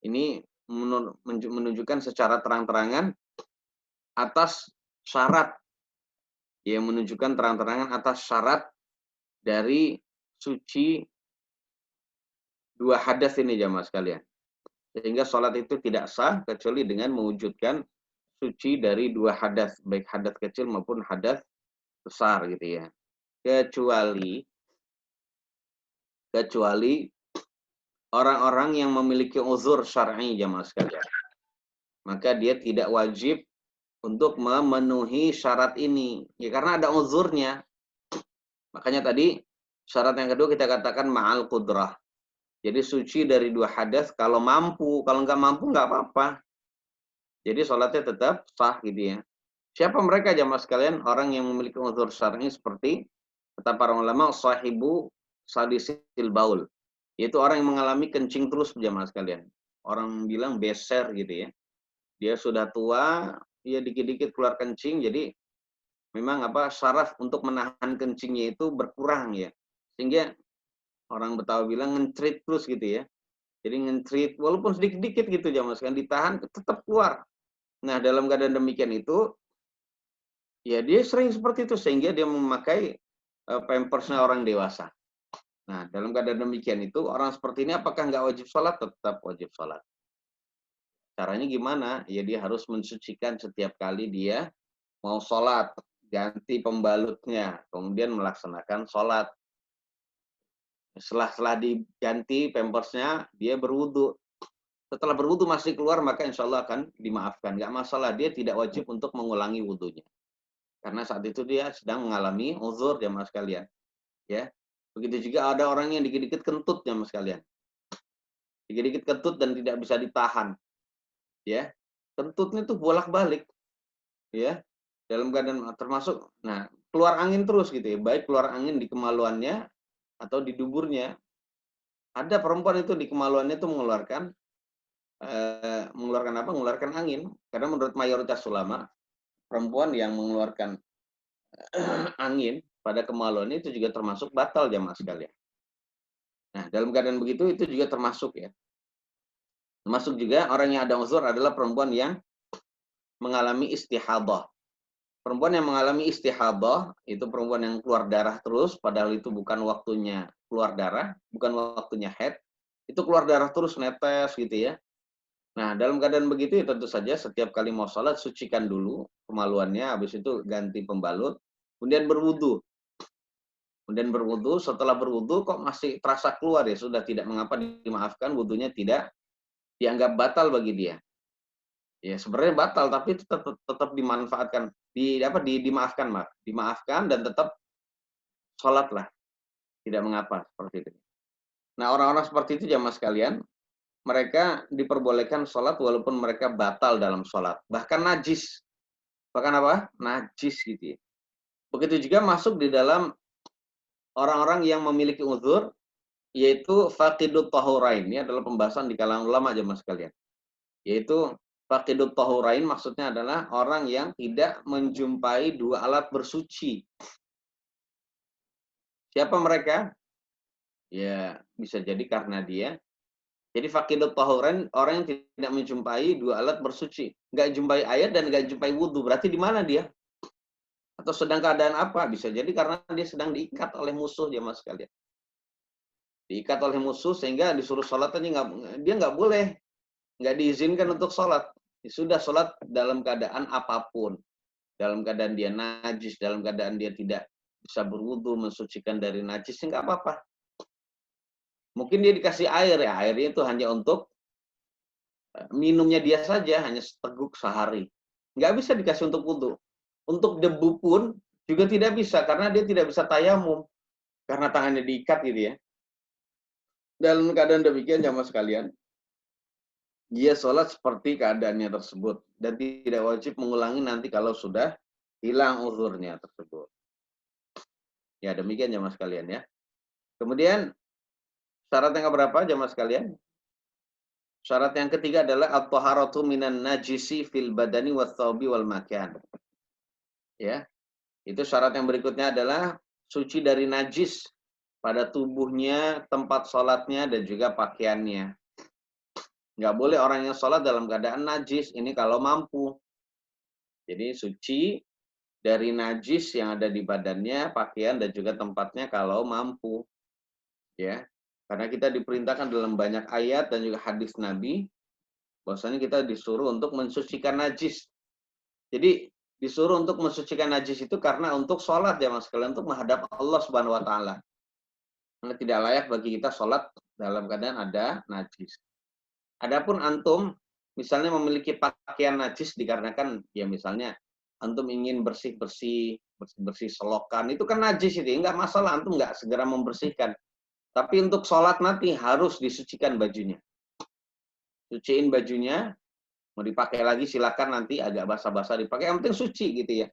ini menunjukkan secara terang-terangan atas syarat, yang menunjukkan terang-terangan atas syarat dari suci dua hadas ini jamaah sekalian. Sehingga sholat itu tidak sah kecuali dengan mewujudkan suci dari dua hadas, baik hadas kecil maupun hadas besar gitu ya. Kecuali orang-orang yang memiliki uzur syar'i jamaah sekalian. Maka dia tidak wajib untuk memenuhi syarat ini. Ya karena ada uzurnya. Makanya tadi syarat yang kedua kita katakan ma'al qudrah. Jadi suci dari 2 hadas kalau mampu, kalau nggak mampu nggak apa-apa. Jadi sholatnya tetap sah gitu ya. Siapa mereka jamaah sekalian? Orang yang memiliki uzur syar'i seperti kata para ulama sahibu sadisil baul. Yaitu orang yang mengalami kencing terus jamaah sekalian. Orang bilang beser gitu ya. Dia sudah tua, dia dikit-dikit keluar kencing, jadi memang syaraf untuk menahan kencingnya itu berkurang ya. Sehingga orang Betawi bilang ngentrit terus gitu ya. Jadi ngentrit walaupun sedikit-dikit gitu jamaah sekalian ditahan tetap keluar. Nah, dalam keadaan demikian itu ya dia sering seperti itu sehingga dia memakai pampersnya orang dewasa. Nah, dalam keadaan demikian itu orang seperti ini apakah nggak wajib sholat? Tetap wajib sholat. Caranya gimana? Ya dia harus mensucikan setiap kali dia mau sholat, ganti pembalutnya, kemudian melaksanakan sholat. Setelah diganti pampersnya, dia berwudu. Setelah berwudu masih keluar, maka insya Allah akan dimaafkan. Nggak masalah, dia tidak wajib untuk mengulangi wudunya. Karena saat itu dia sedang mengalami uzur jamaah sekalian. Ya, begitu juga ada orang yang dikit-dikit kentut jamaah sekalian. Dikit-dikit kentut dan tidak bisa ditahan. Ya, kentutnya tuh bolak-balik. Ya, dalam keadaan termasuk, nah keluar angin terus gitu ya. Baik keluar angin di kemaluannya atau di duburnya. Ada perempuan itu di kemaluannya itu mengeluarkan mengeluarkan angin. Karena menurut mayoritas ulama, perempuan yang mengeluarkan angin pada kemaluannya itu juga termasuk batal jamaah sekalian. Nah, dalam keadaan begitu itu juga termasuk ya. Termasuk juga orang yang ada uzur adalah perempuan yang mengalami istihadah. Perempuan yang mengalami istihadah itu perempuan yang keluar darah terus, padahal itu bukan waktunya keluar darah, bukan waktunya haid. Itu keluar darah terus netes gitu ya. Nah, dalam keadaan begitu ya tentu saja setiap kali mau sholat sucikan dulu kemaluannya, habis itu ganti pembalut, kemudian berwudu. Kemudian berwudu, setelah berwudu kok masih terasa keluar ya sudah tidak mengapa dimaafkan, wudunya tidak dianggap batal bagi dia. Ya sebenarnya batal tapi tetap dimanfaatkan, dimaafkan, Mak. Dimaafkan dan tetap sholatlah. Tidak mengapa seperti itu. Nah, orang-orang seperti itu jamaah sekalian, mereka diperbolehkan sholat walaupun mereka batal dalam sholat. Bahkan najis. Bahkan apa? Najis gitu ya. Begitu juga masuk di dalam orang-orang yang memiliki uzur, yaitu faqidut tahurain. Ini adalah pembahasan di kalangan ulama jemaah sekalian. Yaitu faqidut tahurain maksudnya adalah orang yang tidak menjumpai 2 alat bersuci. Siapa mereka? Ya, bisa jadi karena dia. Jadi faqidut tahurain orang yang tidak menjumpai 2 alat bersuci. Nggak jumpai air dan nggak jumpai wudhu. Berarti di mana dia? Atau sedang keadaan apa? Bisa jadi karena dia sedang diikat oleh musuh jemaah sekalian. Diikat oleh musuh sehingga disuruh sholat dia nggak boleh, nggak diizinkan untuk sholat. Sudah sholat dalam keadaan apapun, dalam keadaan dia najis, dalam keadaan dia tidak bisa berwudu, mensucikan dari najis, nggak apa-apa. Mungkin dia dikasih air ya, airnya itu hanya untuk minumnya dia saja, hanya seteguk sehari. Nggak bisa dikasih untuk wudu. Untuk debu pun juga tidak bisa, karena dia tidak bisa tayamum, karena tangannya diikat gitu ya. Dalam keadaan demikian jamaah sekalian, dia sholat seperti keadaannya tersebut dan tidak wajib mengulangi nanti kalau sudah hilang uzurnya tersebut. Ya demikian jamaah sekalian ya. Kemudian syarat yang keberapa jamaah sekalian? Syarat yang ketiga adalah at-taharatu minan najisi fil badani wath-thawbi wal makan. Ya. Itu syarat yang berikutnya adalah suci dari najis pada tubuhnya, tempat sholatnya dan juga pakaiannya. Nggak boleh orang yang sholat dalam keadaan najis. Ini kalau mampu. Jadi suci dari najis yang ada di badannya, pakaian, dan juga tempatnya kalau mampu. Ya, karena kita diperintahkan dalam banyak ayat dan juga hadis Nabi, bahwasanya kita disuruh untuk mensucikan najis. Jadi disuruh untuk mensucikan najis itu karena untuk sholat ya mas sekalian, untuk menghadap Allah Subhanahu Wa Taala. Karena tidak layak bagi kita sholat dalam keadaan ada najis. Adapun antum misalnya memiliki pakaian najis dikarenakan ya misalnya antum ingin bersih-bersih selokan, itu kan najis itu, nggak masalah, antum nggak segera membersihkan. Tapi untuk sholat nanti harus disucikan bajunya. Suciin bajunya, mau dipakai lagi silakan, nanti agak basah-basah dipakai, yang penting suci gitu ya.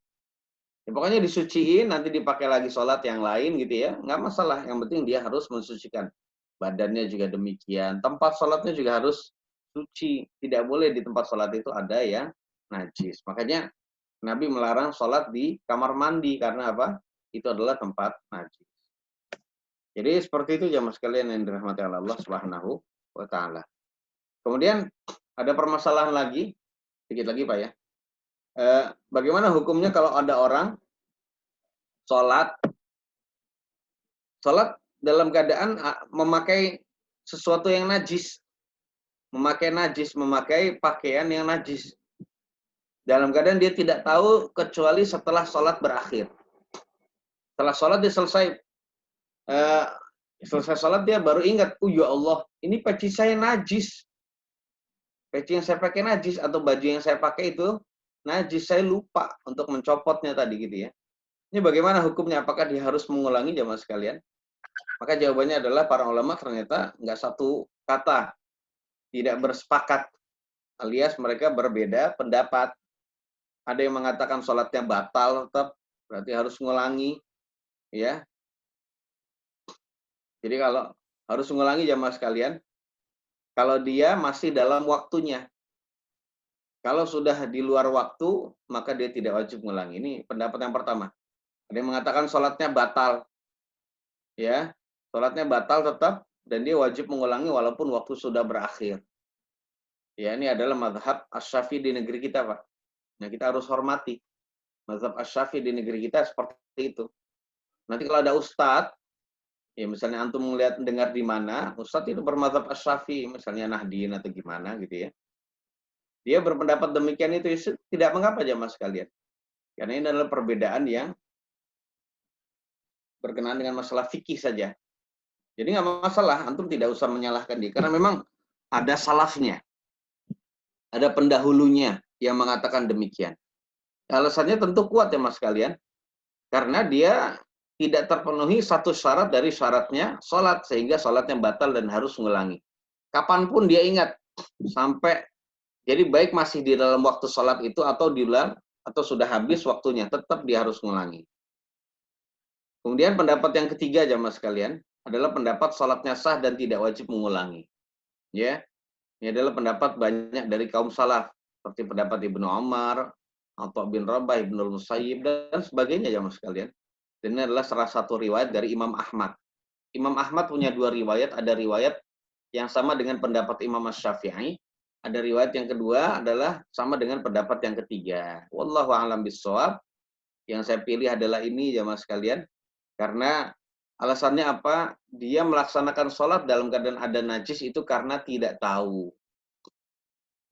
Ya, pokoknya disuciin, nanti dipakai lagi sholat yang lain gitu ya, nggak masalah. Yang penting dia harus mensucikan. Badannya juga demikian. Tempat sholatnya juga harus suci. Tidak boleh di tempat sholat itu ada yang najis. Makanya Nabi melarang sholat di kamar mandi. Karena apa? Itu adalah tempat najis. Jadi seperti itu jamaah sekalian yang dirahmati Allah Subhanahu wa Ta'ala. Kemudian ada permasalahan lagi, sedikit lagi Pak ya. Bagaimana hukumnya kalau ada orang sholat dalam keadaan memakai sesuatu yang najis, memakai pakaian yang najis. Dalam keadaan dia tidak tahu kecuali setelah sholat berakhir. Setelah sholat dia selesai sholat dia baru ingat, ya Allah, ini peci saya najis. Peci yang saya pakai najis atau baju yang saya pakai itu najis, saya lupa untuk mencopotnya tadi gitu ya. Ini bagaimana hukumnya? Apakah dia harus mengulangi jamaah sekalian? Maka jawabannya adalah para ulama ternyata nggak satu kata, tidak bersepakat, alias mereka berbeda pendapat. Ada yang mengatakan sholatnya batal tetap, berarti harus mengulangi, ya. Jadi kalau harus mengulangi jamaah sekalian, kalau dia masih dalam waktunya. Kalau sudah di luar waktu, maka dia tidak wajib mengulangi. Ini pendapat yang pertama. Ada yang mengatakan sholatnya batal. Ya, sholatnya batal tetap, dan dia wajib mengulangi walaupun waktu sudah berakhir. Ya, ini adalah mazhab Asy-Syafi'i di negeri kita, Pak. Nah, kita harus hormati. Mazhab Asy-Syafi'i di negeri kita seperti itu. Nanti kalau ada ustadz, ya misalnya antum dengar di mana, ustadz itu bermazhab Asy-Syafi'i, misalnya Nahdien atau gimana gitu ya. Dia berpendapat demikian itu tidak mengapa jamaah sekalian. Karena ini adalah perbedaan yang berkenaan dengan masalah fikih saja. Jadi nggak masalah, antum tidak usah menyalahkan dia. Karena memang ada salafnya. Ada pendahulunya yang mengatakan demikian. Alasannya tentu kuat ya mas sekalian. Karena dia tidak terpenuhi satu syarat dari syaratnya sholat. Sehingga sholatnya batal dan harus mengulangi. Kapanpun dia ingat. Sampai jadi baik masih di dalam waktu sholat itu atau di luar atau sudah habis waktunya, tetap dia harus mengulangi. Kemudian pendapat yang ketiga jamaah sekalian adalah pendapat sholatnya sah dan tidak wajib mengulangi. Ya, ini adalah pendapat banyak dari kaum salaf seperti pendapat Ibnu Umar, Atha bin Rabah, Ibnu Musayyib dan sebagainya jamaah sekalian. Dan ini adalah salah satu riwayat dari Imam Ahmad. Imam Ahmad punya dua riwayat, ada riwayat yang sama dengan pendapat Imam Asy-Syafi'i. Ada riwayat yang kedua adalah sama dengan pendapat yang ketiga. Wallahu a'lam bishawab. Yang saya pilih adalah ini jamaah sekalian. Karena alasannya apa? Dia melaksanakan sholat dalam keadaan ada najis itu karena tidak tahu.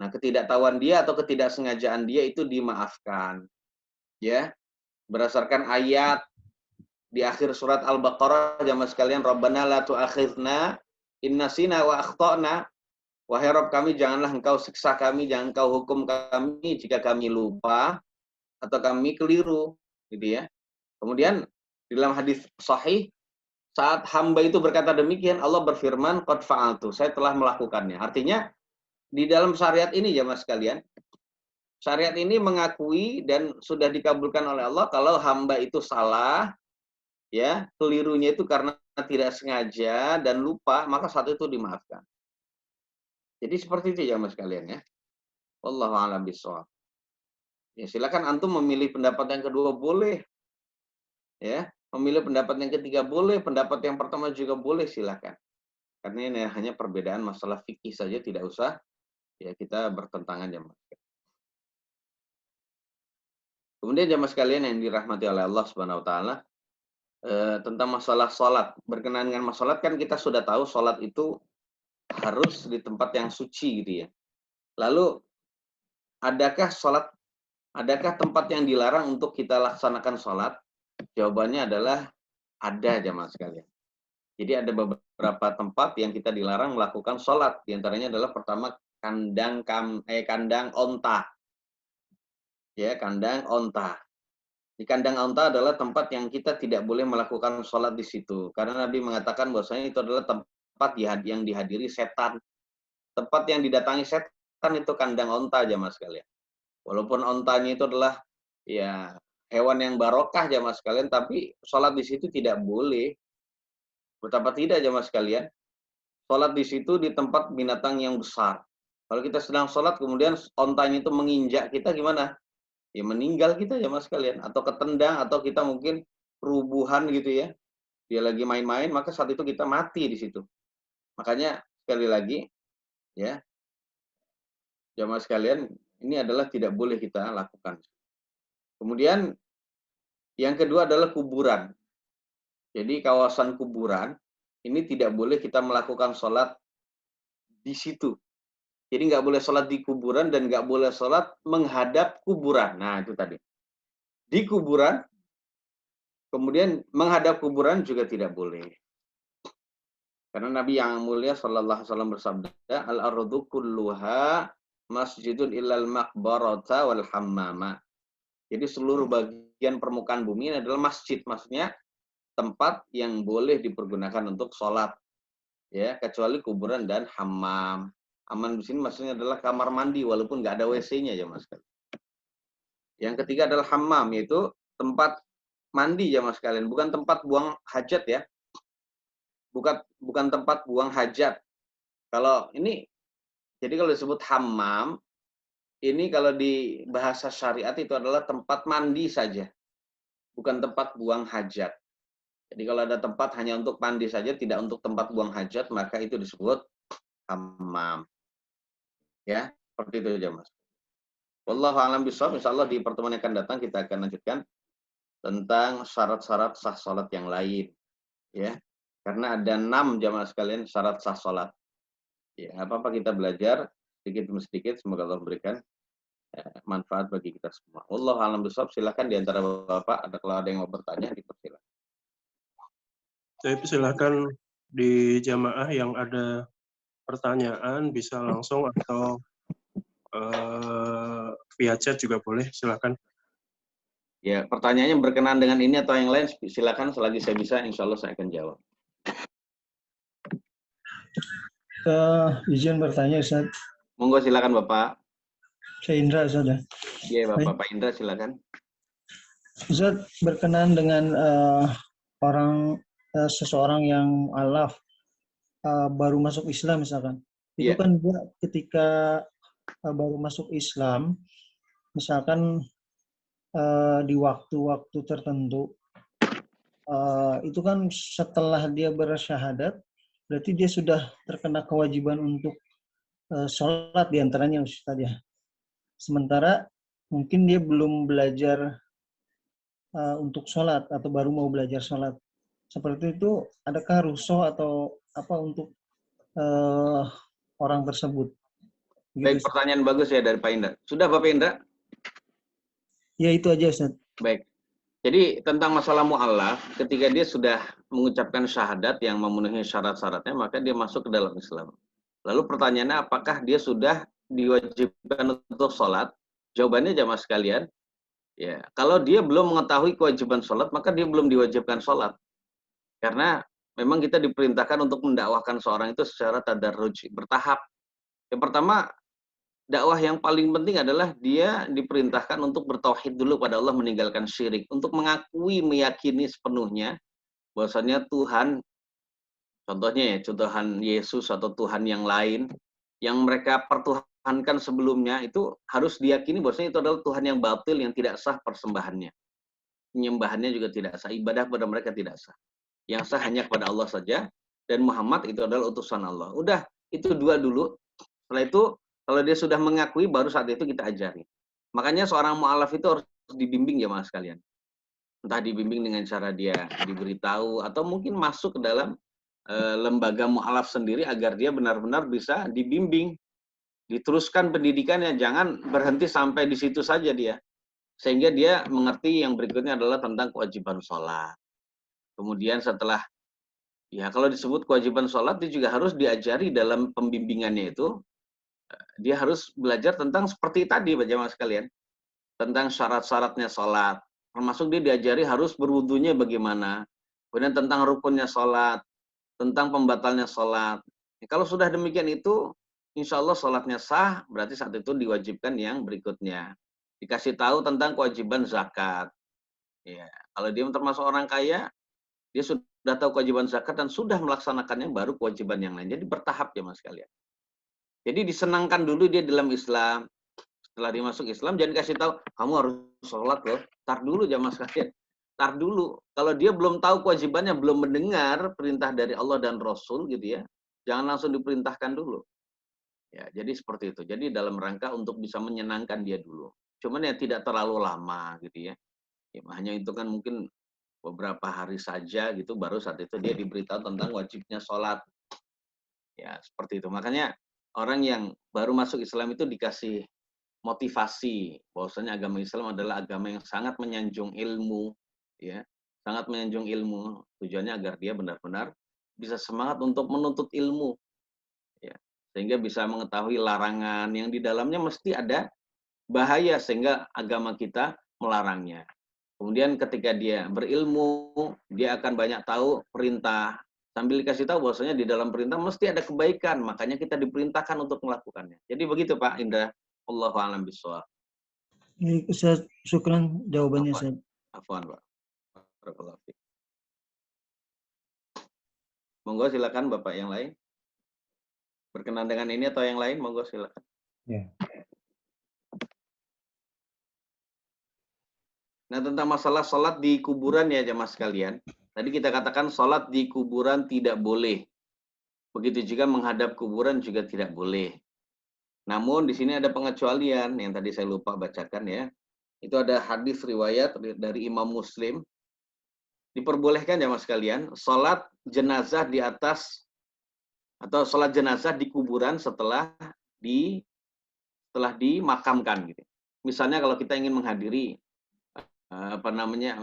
Nah, ketidaktahuan dia atau ketidaksengajaan dia itu dimaafkan. Ya. Berdasarkan ayat di akhir surat Al-Baqarah jamaah sekalian, Rabbana la tu'akhidna in nasina wa akhtana. Wahai Rabb kami, janganlah engkau siksa kami, jangan engkau hukum kami jika kami lupa atau kami keliru, gitu ya. Kemudian di dalam hadis sahih, saat hamba itu berkata demikian, Allah berfirman, qad fa'altu, saya telah melakukannya. Artinya di dalam syariat ini jamaah sekalian, syariat ini mengakui dan sudah dikabulkan oleh Allah kalau hamba itu salah, ya, kelirunya itu karena tidak sengaja dan lupa, maka saat itu dimaafkan. Jadi seperti itu ya mas kalian ya. Wallahu a'lam bishawab. Ya silakan antum memilih pendapat yang kedua boleh. Ya, memilih pendapat yang ketiga boleh, pendapat yang pertama juga boleh, silakan. Karena ini hanya perbedaan masalah fikih saja, tidak usah ya kita bertentangan ya mas. Kemudian jamaah sekalian yang dirahmati oleh Allah Subhanahu wa taala, tentang masalah sholat. Berkenaan dengan masalah kan kita sudah tahu sholat itu harus di tempat yang suci gitu ya. Lalu adakah tempat yang dilarang untuk kita laksanakan sholat? Jawabannya adalah ada jamaah sekalian. Jadi ada beberapa tempat yang kita dilarang melakukan sholat. Di antaranya adalah pertama kandang onta. Ya, kandang onta. Di kandang onta adalah tempat yang kita tidak boleh melakukan sholat di situ. Karena Nabi mengatakan bahwasanya itu adalah tempat yang dihadiri setan. Tempat yang didatangi setan itu kandang onta, jamaah sekalian. Walaupun ontanya itu adalah ya hewan yang barokah, jamaah sekalian, tapi sholat di situ tidak boleh. Betapa tidak, jamaah sekalian. Sholat di situ di tempat binatang yang besar. Kalau kita sedang sholat kemudian ontanya itu menginjak kita, gimana? Ya meninggal kita, jamaah sekalian, atau ketendang, atau kita mungkin perubuhan gitu ya, dia lagi main-main, maka saat itu kita mati di situ. Makanya sekali lagi ya, jamaah sekalian, ini adalah tidak boleh kita lakukan. Kemudian yang kedua adalah kuburan. Jadi kawasan kuburan ini tidak boleh kita melakukan sholat di situ. Jadi nggak boleh sholat di kuburan dan nggak boleh sholat menghadap kuburan. Nah itu tadi. Di kuburan, kemudian menghadap kuburan juga tidak boleh. Karena Nabi yang mulia sallallahu alaihi wasallam bersabda, al-ardu kulluha masjidun illal maqbarata wal hammama. Jadi seluruh bagian permukaan bumi ini adalah masjid, maksudnya tempat yang boleh dipergunakan untuk sholat, ya, kecuali kuburan dan hammam. Hammam di sini maksudnya adalah kamar mandi, walaupun nggak ada WC-nya ya mas. Yang ketiga adalah hammam, yaitu tempat mandi ya mas kalian, bukan tempat buang hajat ya, bukan tempat buang hajat. Kalau ini, jadi kalau disebut hammam, ini kalau di bahasa syariat itu adalah tempat mandi saja, bukan tempat buang hajat. Jadi kalau ada tempat hanya untuk mandi saja, tidak untuk tempat buang hajat, maka itu disebut hammam. Ya, seperti itu aja mas. Wallahu a'lam bishawab. Insyaallah di pertemuan yang akan datang kita akan lanjutkan tentang syarat-syarat sah salat yang lain. Ya, karena ada 6 jamaah sekalian syarat sah salat. Ya, apa-apa kita belajar sedikit demi sedikit, semoga Allah memberikan manfaat bagi kita semua. Wallahu a'lam bishawab. Silakan di antara Bapak kalau ada yang mau bertanya dipersilakan. Saya silakan di jamaah yang ada pertanyaan bisa langsung atau via chat juga boleh, silakan. Ya, pertanyaannya berkenaan dengan ini atau yang lain, silakan selagi saya bisa, insya Allah saya akan jawab. Izin bertanya, Ustaz. Monggo silakan Bapak. Saya Indra, Ustaz. Iya, Bapak Indra silakan. Ustaz, berkenaan dengan seseorang yang alaf baru masuk Islam misalkan. Itu kan dia ketika baru masuk Islam, misalkan di waktu-waktu tertentu, itu kan setelah dia bersyahadat, berarti dia sudah terkena kewajiban untuk sholat diantaranya, Ustaz ya. Sementara mungkin dia belum belajar untuk sholat atau baru mau belajar sholat. Seperti itu, adakah rukhsah atau apa untuk orang tersebut? Baik, pertanyaan bagus ya dari Pak Indra. Sudah Bapak Indra? Ya itu aja Ustaz. Baik. Jadi tentang masalah mu'allaf, ketika dia sudah mengucapkan syahadat yang memenuhi syarat-syaratnya, maka dia masuk ke dalam Islam. Lalu pertanyaannya, apakah dia sudah diwajibkan untuk sholat? Jawabannya jamaah sekalian, ya, kalau dia belum mengetahui kewajiban sholat, maka dia belum diwajibkan sholat. Karena memang kita diperintahkan untuk mendakwahkan seorang itu secara tadarruj, bertahap. Yang pertama, dakwah yang paling penting adalah dia diperintahkan untuk bertauhid dulu pada Allah, meninggalkan syirik, untuk mengakui, meyakini sepenuhnya bahwasanya Tuhan, contohnya ya, Tuhan Yesus atau Tuhan yang lain yang mereka pertuhankan sebelumnya, itu harus diyakini bahwasanya itu adalah Tuhan yang batil, yang tidak sah persembahannya. Penyembahannya juga tidak sah, ibadah kepada mereka tidak sah. Yang sah hanya kepada Allah saja, dan Muhammad itu adalah utusan Allah. Udah, itu dua dulu. Setelah itu, kalau dia sudah mengakui, baru saat itu kita ajari. Makanya seorang mu'alaf itu harus dibimbing ya mas sekalian. Entah dibimbing dengan cara dia diberitahu, atau mungkin masuk ke dalam lembaga mu'alaf sendiri, agar dia benar-benar bisa dibimbing. Diteruskan pendidikannya, jangan berhenti sampai di situ saja dia. Sehingga dia mengerti yang berikutnya adalah tentang kewajiban sholat. Kemudian setelah, ya kalau disebut kewajiban sholat, dia juga harus diajari dalam pembimbingannya itu, dia harus belajar tentang seperti tadi, jamaah sekalian. tentang syarat-syaratnya sholat. Termasuk dia diajari harus berwudunya bagaimana. Kemudian tentang rukunnya sholat, tentang pembatalnya sholat. Kalau sudah demikian itu, insya Allah sholatnya sah, berarti saat itu diwajibkan yang berikutnya. Dikasih tahu tentang kewajiban zakat. Ya, kalau dia termasuk orang kaya, dia sudah tahu kewajiban zakat dan sudah melaksanakannya, baru kewajiban yang lain. Jadi bertahap ya mas kalian. Jadi disenangkan dulu dia dalam Islam. Setelah dia masuk Islam, jangan kasih tahu, kamu harus sholat loh. Tar dulu jamaah sekalian. Tar dulu. Kalau dia belum tahu kewajibannya, belum mendengar perintah dari Allah dan Rasul gitu ya, jangan langsung diperintahkan dulu. Ya, jadi seperti itu. Jadi dalam rangka untuk bisa menyenangkan dia dulu. Cuman ya tidak terlalu lama gitu ya. Ya hanya itu kan mungkin beberapa hari saja gitu, baru saat itu dia diberitahu tentang wajibnya sholat. Ya, seperti itu. Makanya orang yang baru masuk Islam itu dikasih motivasi bahwasanya agama Islam adalah agama yang sangat menyanjung ilmu, ya, sangat menyanjung ilmu. Tujuannya agar dia benar-benar bisa semangat untuk menuntut ilmu, ya, sehingga bisa mengetahui larangan yang di dalamnya mesti ada bahaya sehingga agama kita melarangnya. Kemudian ketika dia berilmu, dia akan banyak tahu perintah. Sambil dikasih tahu bahwasanya di dalam perintah mesti ada kebaikan, makanya kita diperintahkan untuk melakukannya. Jadi begitu Pak Indra. Allahu a'lam bishawab. Ustaz, syukran jawabannya, Ustaz. Afwan, Pak. Monggo silakan Bapak yang lain. Berkenan dengan ini atau yang lain, monggo silakan. Ya. Nah, tentang masalah sholat di kuburan ya jamaah sekalian. Tadi kita katakan sholat di kuburan tidak boleh. Begitu juga menghadap kuburan juga tidak boleh. Namun di sini ada pengecualian yang tadi saya lupa bacakan ya. Itu ada hadis riwayat dari Imam Muslim. Diperbolehkan ya mas kalian, sholat jenazah di atas atau sholat jenazah di kuburan setelah dimakamkan gitu. Misalnya kalau kita ingin menghadiri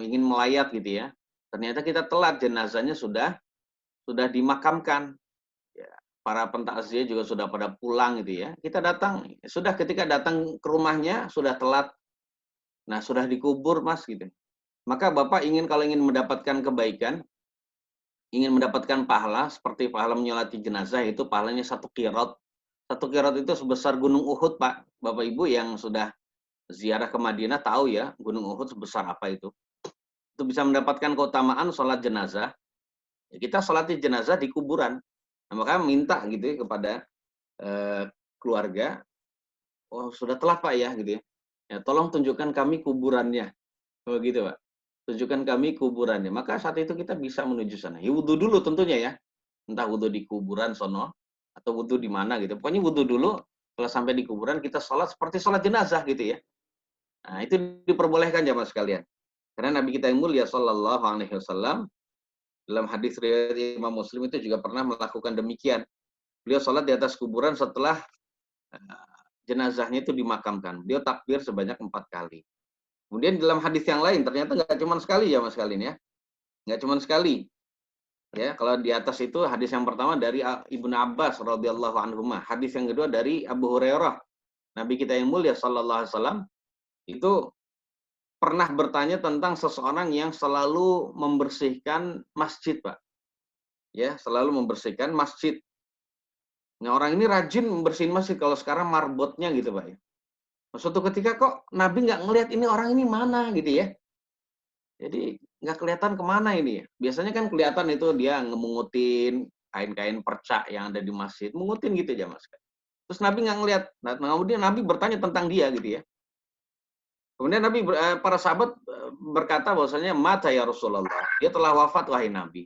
ingin melayat gitu ya. Ternyata kita telat, jenazahnya sudah dimakamkan. Ya, para pentakziah juga sudah pada pulang gitu ya. Kita datang, sudah ketika datang ke rumahnya sudah telat. Nah, sudah dikubur Mas gitu. Maka Bapak kalau ingin mendapatkan kebaikan, ingin mendapatkan pahala seperti pahala menyolati jenazah, itu pahalanya 1 qirot. 1 qirot itu sebesar Gunung Uhud, Pak. Bapak Ibu yang sudah ziarah ke Madinah tahu ya, Gunung Uhud sebesar apa itu. Itu bisa mendapatkan keutamaan sholat jenazah. Ya, kita sholati jenazah di kuburan. Nah, maka minta gitu ya kepada keluarga, oh sudah telat Pak ya gitu ya. Ya tolong tunjukkan kami kuburannya. Begitu Pak. Tunjukkan kami kuburannya. Maka saat itu kita bisa menuju sana. Ya wudhu dulu tentunya ya. Entah wudhu di kuburan sono atau wudhu di mana gitu. Pokoknya wudhu dulu. Setelah sampai di kuburan kita sholat seperti sholat jenazah gitu ya. Nah, itu diperbolehkan jamaah sekalian. Karena Nabi kita yang mulia sallallahu alaihi wasallam dalam hadis riwayat Imam Muslim itu juga pernah melakukan demikian. Beliau sholat di atas kuburan setelah jenazahnya itu dimakamkan. Beliau takbir sebanyak 4 kali. Kemudian dalam hadis yang lain ternyata nggak cuma sekali ya mas kalian ya. Nggak cuma sekali. Ya, kalau di atas itu hadis yang pertama dari Ibnu Abbas radhiyallahu anhuma. Hadis yang kedua dari Abu Hurairah. Nabi kita yang mulia sallallahu alaihi wasallam itu pernah bertanya tentang seseorang yang selalu membersihkan masjid, Pak. Ya, selalu membersihkan masjid. Nah, orang ini rajin membersihin masjid. Kalau sekarang marbotnya gitu, Pak. Suatu ketika kok Nabi nggak ngelihat ini orang ini mana gitu ya. Jadi nggak kelihatan kemana ini ya. Biasanya kan kelihatan itu dia ngemungutin kain-kain perca yang ada di masjid. Mungutin gitu aja, Mas. Terus Nabi nggak ngelihat. Nah, kemudian Nabi bertanya tentang dia gitu ya. Kemudian para sahabat berkata bahwasanya mata ya Rasulullah. Dia telah wafat wahai Nabi.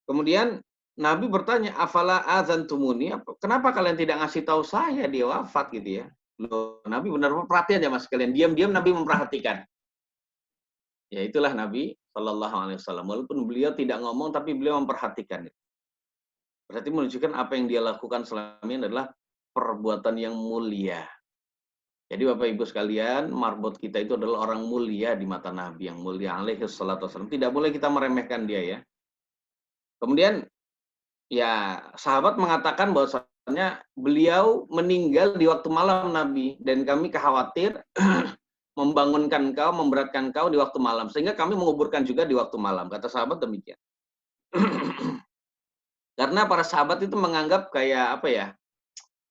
Kemudian Nabi bertanya, afala azantumuni? Kenapa kalian tidak ngasih tahu saya dia wafat gitu ya? Loh, Nabi benar-benar perhatian ya mas kalian. Diam-diam Nabi memperhatikan. Ya itulah Nabi Shallallahu Alaihi Wasallam. Walaupun beliau tidak ngomong, tapi beliau memperhatikan. Berarti menunjukkan apa yang dia lakukan selama ini adalah perbuatan yang mulia. Jadi Bapak Ibu sekalian, marbot kita itu adalah orang mulia di mata Nabi, yang mulia alaihi salatu wasallam. Tidak boleh kita meremehkan dia ya. Kemudian ya sahabat mengatakan bahwasanya beliau meninggal di waktu malam Nabi, dan kami khawatir membangunkan engkau, memberatkan engkau di waktu malam, sehingga kami menguburkan juga di waktu malam. Kata sahabat demikian. Karena para sahabat itu menganggap kayak apa ya?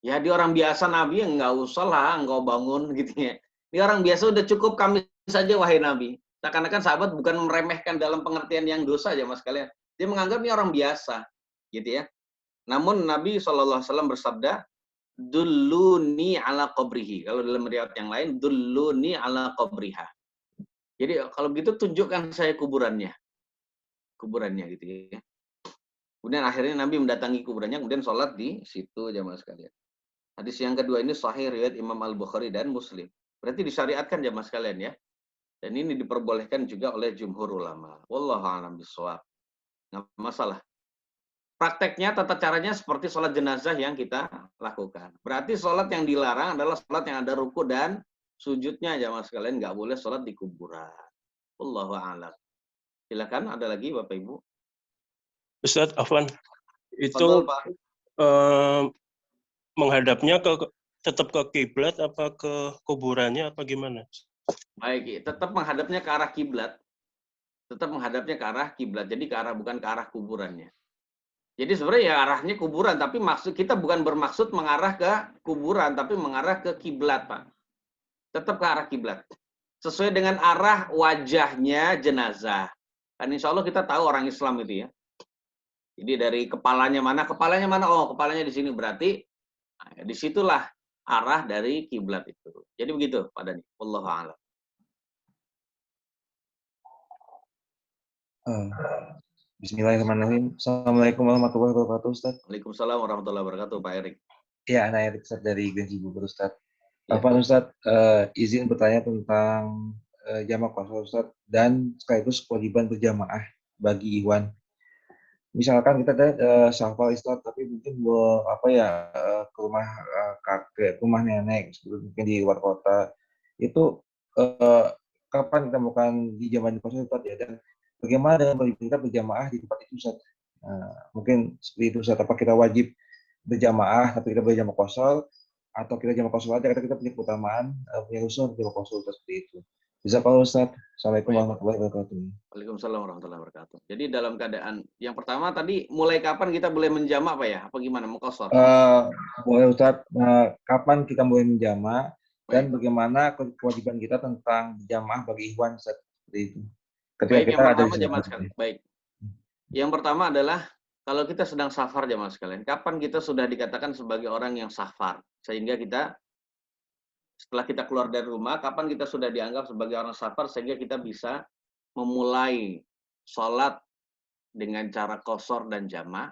Ya dia orang biasa Nabi, ya nggak usah lah engkau bangun gitu ya. Dia orang biasa udah cukup kami saja wahai Nabi. Seakan-akan sahabat bukan meremehkan dalam pengertian yang dosa aja mas kalian. Dia menganggap ini orang biasa, gitu ya. Namun Nabi SAW bersabda, dulluni ala qabrihi. Kalau dalam riwayat yang lain, dulluni ala qabriha. Jadi kalau begitu tunjukkan saya kuburannya. Kuburannya gitu ya. Kemudian akhirnya Nabi mendatangi kuburannya, kemudian sholat di situ jamaah sekalian. Hadis yang kedua ini sahih riwayat Imam Al-Bukhari dan Muslim. Berarti disyariatkan jamaah sekalian ya. Dan ini diperbolehkan juga oleh jumhur ulama. Wallahu a'lam bishawab. Nggak masalah. Prakteknya, tata caranya seperti sholat jenazah yang kita lakukan. Berarti sholat yang dilarang adalah sholat yang ada ruku dan sujudnya jamaah sekalian. Nggak boleh sholat di kuburan. Wallahu a'lam. Silakan, ada lagi Bapak Ibu. Ustadz Afwan, itu Fadol, Pak. menghadapnya tetap ke kiblat apa ke kuburannya apa gimana? Baik, tetap menghadapnya ke arah kiblat. Tetap menghadapnya ke arah kiblat. Jadi ke arah, bukan ke arah kuburannya. Jadi sebenarnya ya arahnya kuburan, tapi maksud kita bukan bermaksud mengarah ke kuburan, tapi mengarah ke kiblat, Pak. Tetap ke arah kiblat. Sesuai dengan arah wajahnya jenazah. Kan insya Allah kita tahu orang Islam itu ya. Jadi dari kepalanya mana, oh kepalanya di sini, berarti nah, disitulah arah dari kiblat itu. Jadi begitu, Pak Dani. Wallahu a'lam. Bismillahirrahmanirrahim. Assalamualaikum warahmatullahi wabarakatuh, Ustaz. Waalaikumsalam warahmatullahi wabarakatuh, Pak Erik. Ya, Ana Erik, Ustaz, dari Gresik Bogor, Ustaz. Ya. Apa Ustaz, izin bertanya tentang jamak qasar, Ustaz, dan sekaligus kewajiban berjamaah bagi ikhwan. Misalkan kita ada syafal Ustaz, tapi mungkin ke rumah kakek, rumah nenek, mungkin di luar kota, itu kapan kita melakukan di jamaah qasar, Ustaz, ya, dan bagaimana dengan kita berjamaah di tempat itu, Ustaz? Mungkin seperti itu, Ustaz. Apa kita wajib berjamaah tapi kita berjamaah qasar, atau kita jamaah qasar aja, kita punya keutamaan, punya usul jamaah qasar, seperti itu. Bisa Pak Ustaz. Assalamualaikum warahmatullahi wabarakatuh. Waalaikumsalam warahmatullahi wabarakatuh. Jadi dalam keadaan yang pertama tadi, mulai kapan kita boleh menjamak Pak ya? Apa gimana? Mau qasar? Boleh Ustaz. Kapan kita boleh menjamak dan bagaimana kewajiban kita tentang jamaah bagi ikhwan, Ustaz, seperti itu. Ketika baik, kita yang ada pertama jamaah sekalian. Baik. Yang pertama adalah kalau kita sedang safar jamaah sekalian. Kapan kita sudah dikatakan sebagai orang yang safar? Sehingga kita setelah kita keluar dari rumah, kapan kita sudah dianggap sebagai orang safar sehingga kita bisa memulai sholat dengan cara qasar dan jamak?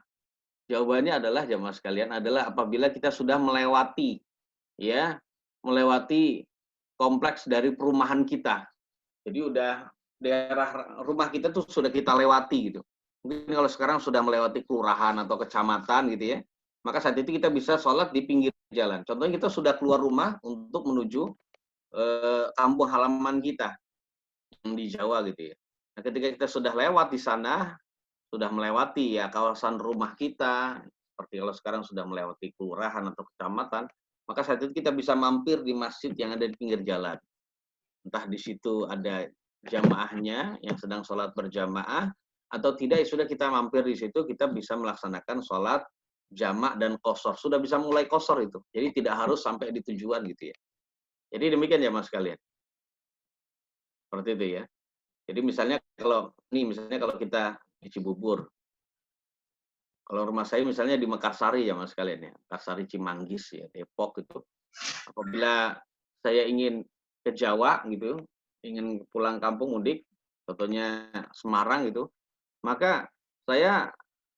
Jawabannya adalah jamaah sekalian adalah apabila kita sudah melewati kompleks dari perumahan kita. Jadi udah daerah rumah kita tuh sudah kita lewati gitu. Mungkin kalau sekarang sudah melewati kelurahan atau kecamatan gitu ya, maka saat itu kita bisa sholat di pinggir jalan. Contohnya kita sudah keluar rumah untuk menuju kampung halaman kita yang di Jawa gitu ya. Nah, ketika kita sudah lewat di sana, sudah melewati ya kawasan rumah kita, seperti kalau sekarang sudah melewati kelurahan atau kecamatan, maka saat itu kita bisa mampir di masjid yang ada di pinggir jalan. Entah di situ ada jamaahnya yang sedang sholat berjamaah, atau tidak, ya sudah kita mampir di situ, kita bisa melaksanakan sholat jamak dan qasar. Sudah bisa mulai qasar itu. Jadi tidak harus sampai di tujuan gitu ya. Jadi demikian ya Mas sekalian. Seperti itu ya. Jadi misalnya kalau kita di Cibubur, kalau rumah saya misalnya di Mekarsari ya Mas sekalian ya, Mekarsari Cimanggis ya, Depok itu. Apabila saya ingin ke Jawa gitu, ingin pulang kampung mudik, contohnya Semarang gitu, maka saya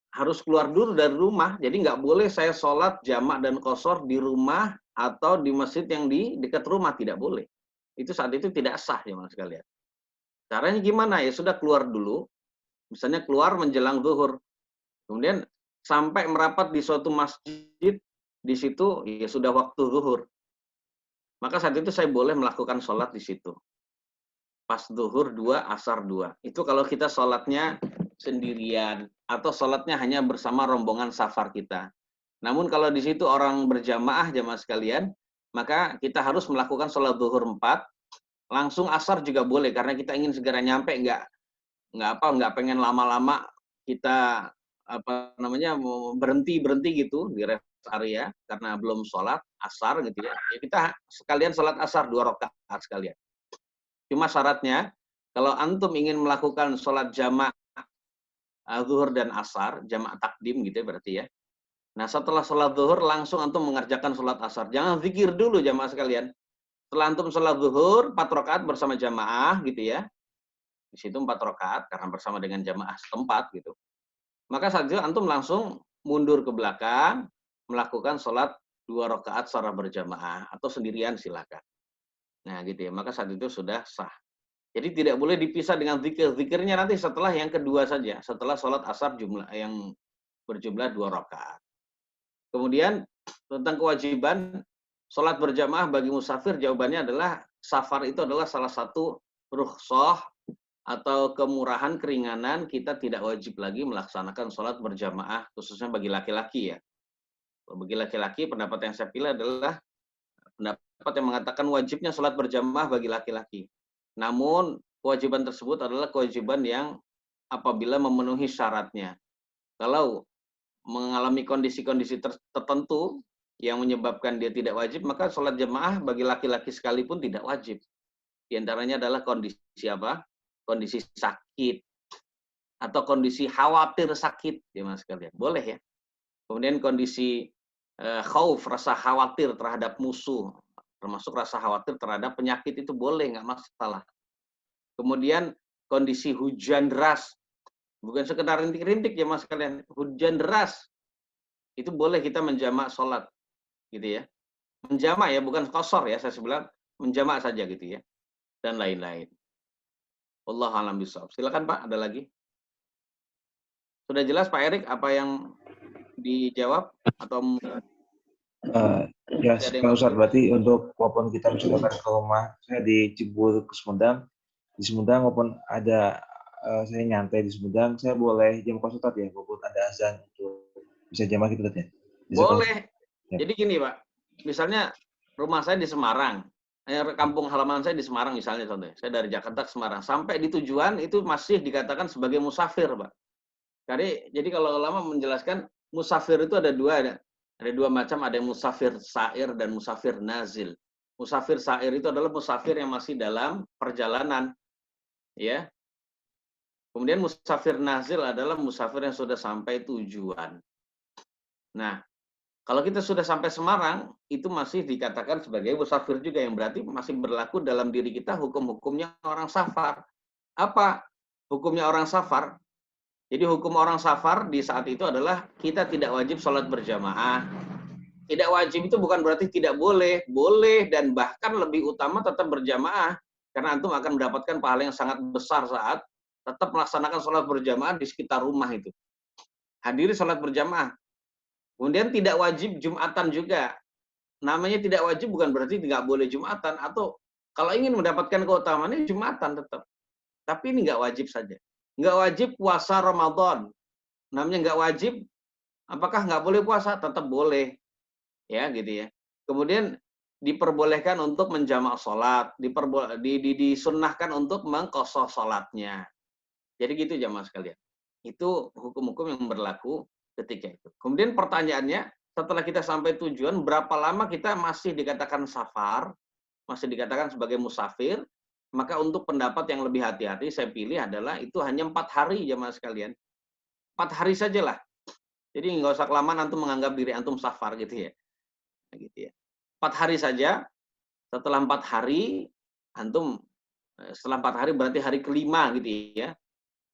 harus keluar dulu dari rumah. Jadi nggak boleh saya sholat jamak dan qasar di rumah atau di masjid yang di dekat rumah, tidak boleh. Itu saat itu tidak sah ya Mas sekalian. Caranya gimana? Ya sudah keluar dulu, misalnya keluar menjelang zuhur, kemudian sampai merapat di suatu masjid, di situ ya sudah waktu zuhur. Maka saat itu saya boleh melakukan sholat di situ. Pas zuhur 2, asar 2. Itu kalau kita sholatnya sendirian atau sholatnya hanya bersama rombongan safar kita. Namun kalau di situ orang berjamaah jamaah sekalian, maka kita harus melakukan sholat zuhur 4, Langsung asar juga boleh karena kita ingin segera nyampe, nggak pengen lama-lama kita mau berhenti gitu di rest area karena belum sholat asar gitu ya. Ya kita sekalian sholat asar 2 rakaat sekalian. Cuma syaratnya kalau antum ingin melakukan sholat jamak zuhur dan asar, jamak takdim gitu ya berarti ya. Nah setelah sholat zuhur langsung antum mengerjakan sholat asar. Jangan zikir dulu jamaah sekalian. Setelah antum sholat zuhur 4 rakaat bersama jamaah gitu ya. Di situ 4 rakaat karena bersama dengan jamaah setempat gitu. Maka saat itu antum langsung mundur ke belakang melakukan sholat 2 rakaat secara berjamaah atau sendirian silakan. Nah gitu ya. Maka saat itu sudah sah. Jadi tidak boleh dipisah dengan zikir. Zikirnya nanti setelah yang kedua saja, setelah sholat asar yang berjumlah 2 rakaat. Kemudian tentang kewajiban sholat berjamaah bagi musafir, jawabannya adalah safar itu adalah salah satu rukhsah atau kemurahan, keringanan, kita tidak wajib lagi melaksanakan sholat berjamaah, khususnya bagi laki-laki ya. Bagi laki-laki, pendapat yang saya pilih adalah pendapat yang mengatakan wajibnya sholat berjamaah bagi laki-laki. Namun, kewajiban tersebut adalah kewajiban yang apabila memenuhi syaratnya. Kalau mengalami kondisi-kondisi tertentu yang menyebabkan dia tidak wajib, maka sholat jamaah bagi laki-laki sekalipun tidak wajib. Di antaranya adalah kondisi apa? Kondisi sakit atau kondisi khawatir sakit, ya mas sekalian. Boleh ya. Kemudian kondisi khauf, rasa khawatir terhadap musuh, termasuk rasa khawatir terhadap penyakit itu boleh, nggak masalah. Kemudian kondisi hujan deras, bukan sekedar rintik-rintik ya mas sekalian, hujan deras, itu boleh kita menjamak sholat, gitu ya. Menjamak ya, bukan qasar ya, saya bilang menjamak saja gitu ya, dan lain-lain. Wallahu a'lam bishawab. Silakan Pak, ada lagi? Sudah jelas Pak Erik apa yang dijawab atau ya Pak Ustadz, berarti untuk walaupun kita misalkan ke rumah saya di Cibubur ke Sumedang, di Sumedang walaupun ada saya nyantai di Sumedang, saya boleh jam Ustadz ya, walaupun ada azan untuk bisa jamaah gitu ya? Boleh. Ya. Jadi gini Pak, misalnya rumah saya di Semarang, kampung halaman saya di Semarang misalnya contohnya, saya dari Jakarta ke Semarang, sampai di tujuan itu masih dikatakan sebagai musafir Pak. Jadi kalau ulama menjelaskan musafir itu ada dua macam, ada yang musafir sa'ir dan musafir nazil. Musafir sa'ir itu adalah musafir yang masih dalam perjalanan, ya. Kemudian musafir nazil adalah musafir yang sudah sampai tujuan. Nah, kalau kita sudah sampai Semarang, itu masih dikatakan sebagai musafir juga, yang berarti masih berlaku dalam diri kita hukum-hukumnya orang safar. Apa hukumnya orang safar? Jadi hukum orang safar di saat itu adalah kita tidak wajib sholat berjamaah. Tidak wajib itu bukan berarti tidak boleh. Boleh dan bahkan lebih utama tetap berjamaah. Karena antum akan mendapatkan pahala yang sangat besar saat tetap melaksanakan sholat berjamaah di sekitar rumah itu. Hadiri sholat berjamaah. Kemudian tidak wajib Jumatan juga. Namanya tidak wajib bukan berarti tidak boleh Jumatan. Atau kalau ingin mendapatkan keutamaannya Jumatan tetap. Tapi ini nggak wajib saja. Nggak wajib puasa Ramadan. Namanya nggak wajib, apakah nggak boleh puasa? Tetap boleh. Ya gitu ya. Kemudian diperbolehkan untuk menjamak sholat. Disunnahkan untuk mengqashah sholatnya. Jadi gitu jamaah sekalian. Itu hukum-hukum yang berlaku ketika itu. Kemudian pertanyaannya, setelah kita sampai tujuan, berapa lama kita masih dikatakan safar, masih dikatakan sebagai musafir? Maka untuk pendapat yang lebih hati-hati, saya pilih adalah itu hanya 4 hari jamaah sekalian. 4 hari sajalah. Jadi nggak usah kelamaan antum menganggap diri antum safar gitu ya. Gitu ya. 4 hari saja. Setelah 4 hari, antum setelah 4 hari berarti hari kelima gitu ya.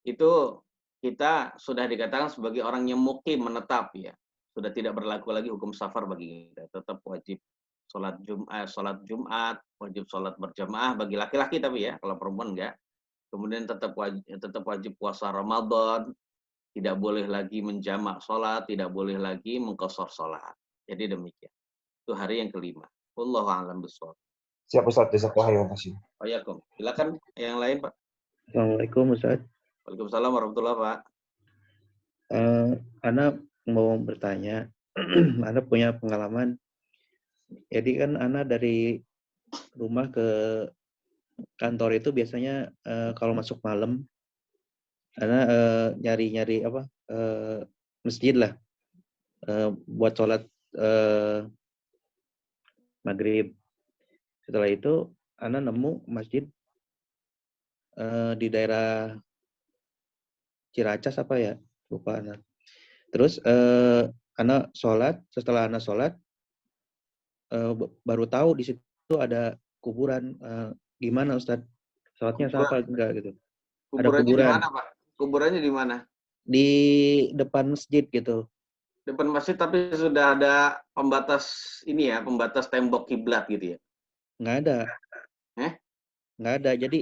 Itu kita sudah dikatakan sebagai orang yang mukim, menetap ya. Sudah tidak berlaku lagi hukum safar bagi kita. Tetap wajib sholat Jumat, wajib sholat berjamaah bagi laki-laki tapi ya, kalau perempuan enggak. Kemudian tetap wajib puasa Ramadan, tidak boleh lagi menjamak sholat, tidak boleh lagi mengqashar sholat. Jadi demikian. Itu hari yang kelima. Wallahu a'lam bishawab. Siap Ustaz, jazakallahu khairan. Waalaikumsalam. Silakan yang lain Pak. Assalamualaikum Ustaz. Waalaikumsalam warahmatullahi Pak. Ana mau bertanya, Ana punya pengalaman. Jadi kan Ana dari rumah ke kantor itu biasanya kalau masuk malam, karena nyari-nyari apa masjid lah buat sholat maghrib. Setelah itu Ana nemu masjid di daerah Ciracas apa ya, lupa Ana. Terus Ana sholat, setelah Ana sholat baru tahu di situ ada kuburan. Gimana Ustadz? Sholatnya sah apa enggak gitu? Ada Kuburannya di kuburan mana, Pak? Kuburannya di mana? di depan masjid gitu. Depan masjid tapi sudah ada pembatas ini ya, pembatas tembok kiblat gitu ya. Nggak ada. Nggak ada. Jadi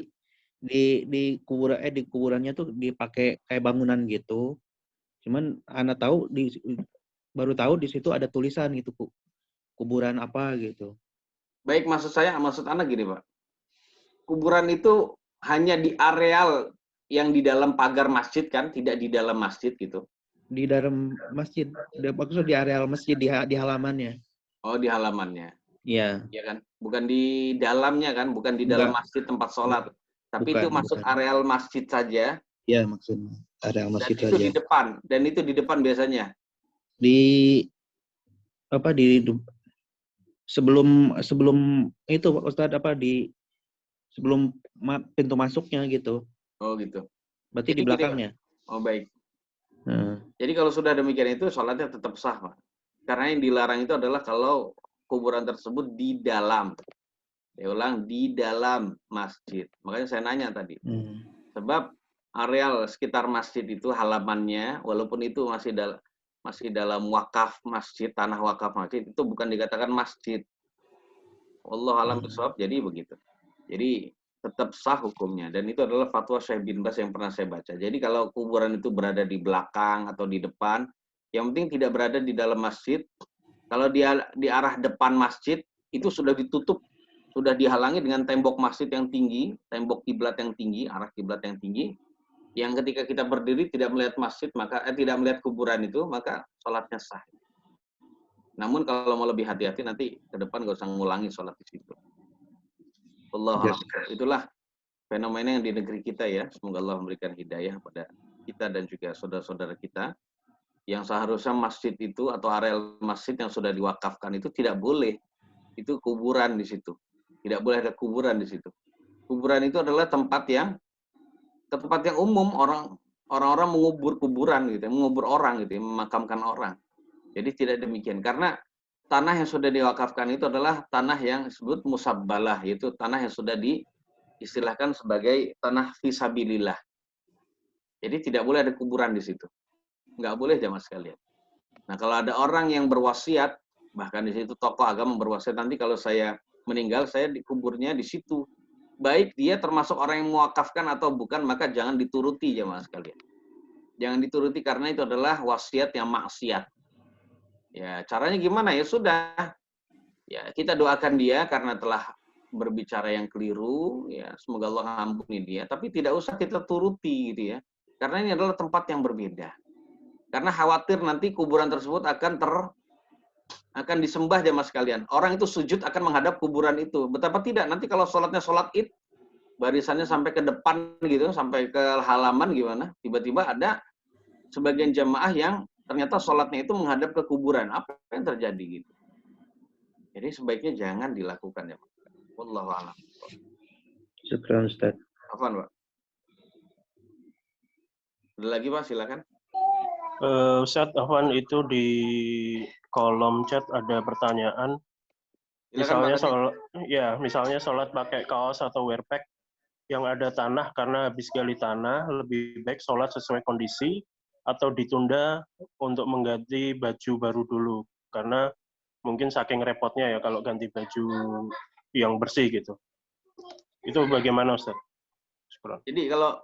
di kuburannya tuh dipakai kayak bangunan gitu. Cuman Ana baru tahu di situ ada tulisan gitu, kuburan apa gitu. Baik, maksud Anda gini, Pak. Kuburan itu hanya di areal yang di dalam pagar masjid kan, tidak di dalam masjid gitu. Di dalam masjid, maksudnya di areal masjid, di halamannya. Oh, di halamannya. Iya. Ya kan? Bukan di dalamnya kan, bukan di dalam masjid tempat sholat. Tapi itu masuk areal masjid saja. Iya, maksudnya areal masjid dan saja. Itu di depan biasanya. Sebelum itu Ustadz sebelum pintu masuknya gitu. Oh gitu. Berarti di belakangnya. Oh baik. Jadi kalau sudah demikian itu sholatnya tetap sah, Pak. Karena yang dilarang itu adalah kalau kuburan tersebut di dalam. Saya ulang, di dalam masjid. Makanya saya nanya tadi. Sebab areal sekitar masjid itu halamannya, walaupun itu masih dalam wakaf masjid, tanah wakaf masjid, itu bukan dikatakan masjid. Wallahu a'lam bishawab, jadi begitu. Jadi tetap sah hukumnya. Dan itu adalah fatwa Syekh bin Baz yang pernah saya baca. Jadi kalau kuburan itu berada di belakang atau di depan, yang penting tidak berada di dalam masjid. Kalau dia di arah depan masjid, itu sudah ditutup, sudah dihalangi dengan tembok masjid yang tinggi, tembok kiblat yang tinggi, arah kiblat yang tinggi. Yang ketika kita berdiri tidak melihat masjid, maka tidak melihat kuburan itu, maka sholatnya sah. Namun kalau mau lebih hati-hati nanti ke depan nggak usah ngulangi sholat di situ. Allah, itulah fenomena yang di negeri kita ya. Semoga Allah memberikan hidayah pada kita dan juga saudara-saudara kita. Yang seharusnya masjid itu atau areal masjid yang sudah diwakafkan itu tidak boleh. Itu kuburan di situ. Tidak boleh ada kuburan di situ. Kuburan itu adalah tempat yang umum, orang-orang mengubur kuburan gitu, mengubur orang gitu, memakamkan orang. Jadi tidak demikian, karena tanah yang sudah diwakafkan itu adalah tanah yang disebut musabbalah, yaitu tanah yang sudah diistilahkan sebagai tanah fisabilillah. Jadi tidak boleh ada kuburan di situ. Nggak boleh jamaah sekalian. Nah, kalau ada orang yang berwasiat, bahkan di situ tokoh agama berwasiat, nanti kalau saya meninggal, saya dikuburnya di situ. Baik dia termasuk orang yang mewakafkan atau bukan, maka jangan dituruti jamaah sekalian. Jangan dituruti karena itu adalah wasiat yang maksiat. Ya, caranya gimana? Ya sudah. Ya, kita doakan dia karena telah berbicara yang keliru, ya semoga Allah ampuni dia, tapi tidak usah kita turuti gitu ya. Karena ini adalah tempat yang berbeda. Karena khawatir nanti kuburan tersebut akan disembah jamaah sekalian. Orang itu sujud akan menghadap kuburan itu. Betapa tidak nanti kalau sholatnya sholat Id, barisannya sampai ke depan gitu, sampai ke halaman gimana? Tiba-tiba ada sebagian jamaah yang ternyata sholatnya itu menghadap ke kuburan. Apa yang terjadi gitu? Jadi sebaiknya jangan dilakukan ya. Wallahu a'lam. Syukran Ustaz. Apaan, Pak? Ada lagi, Pak? Silakan. Ustaz Afwan, itu di kolom chat ada pertanyaan. Misalnya sholat pakai kaos atau wearpack yang ada tanah karena habis gali tanah, lebih baik sholat sesuai kondisi atau ditunda untuk mengganti baju baru dulu, karena mungkin saking repotnya ya kalau ganti baju yang bersih gitu. Itu bagaimana Ustaz? Jadi kalau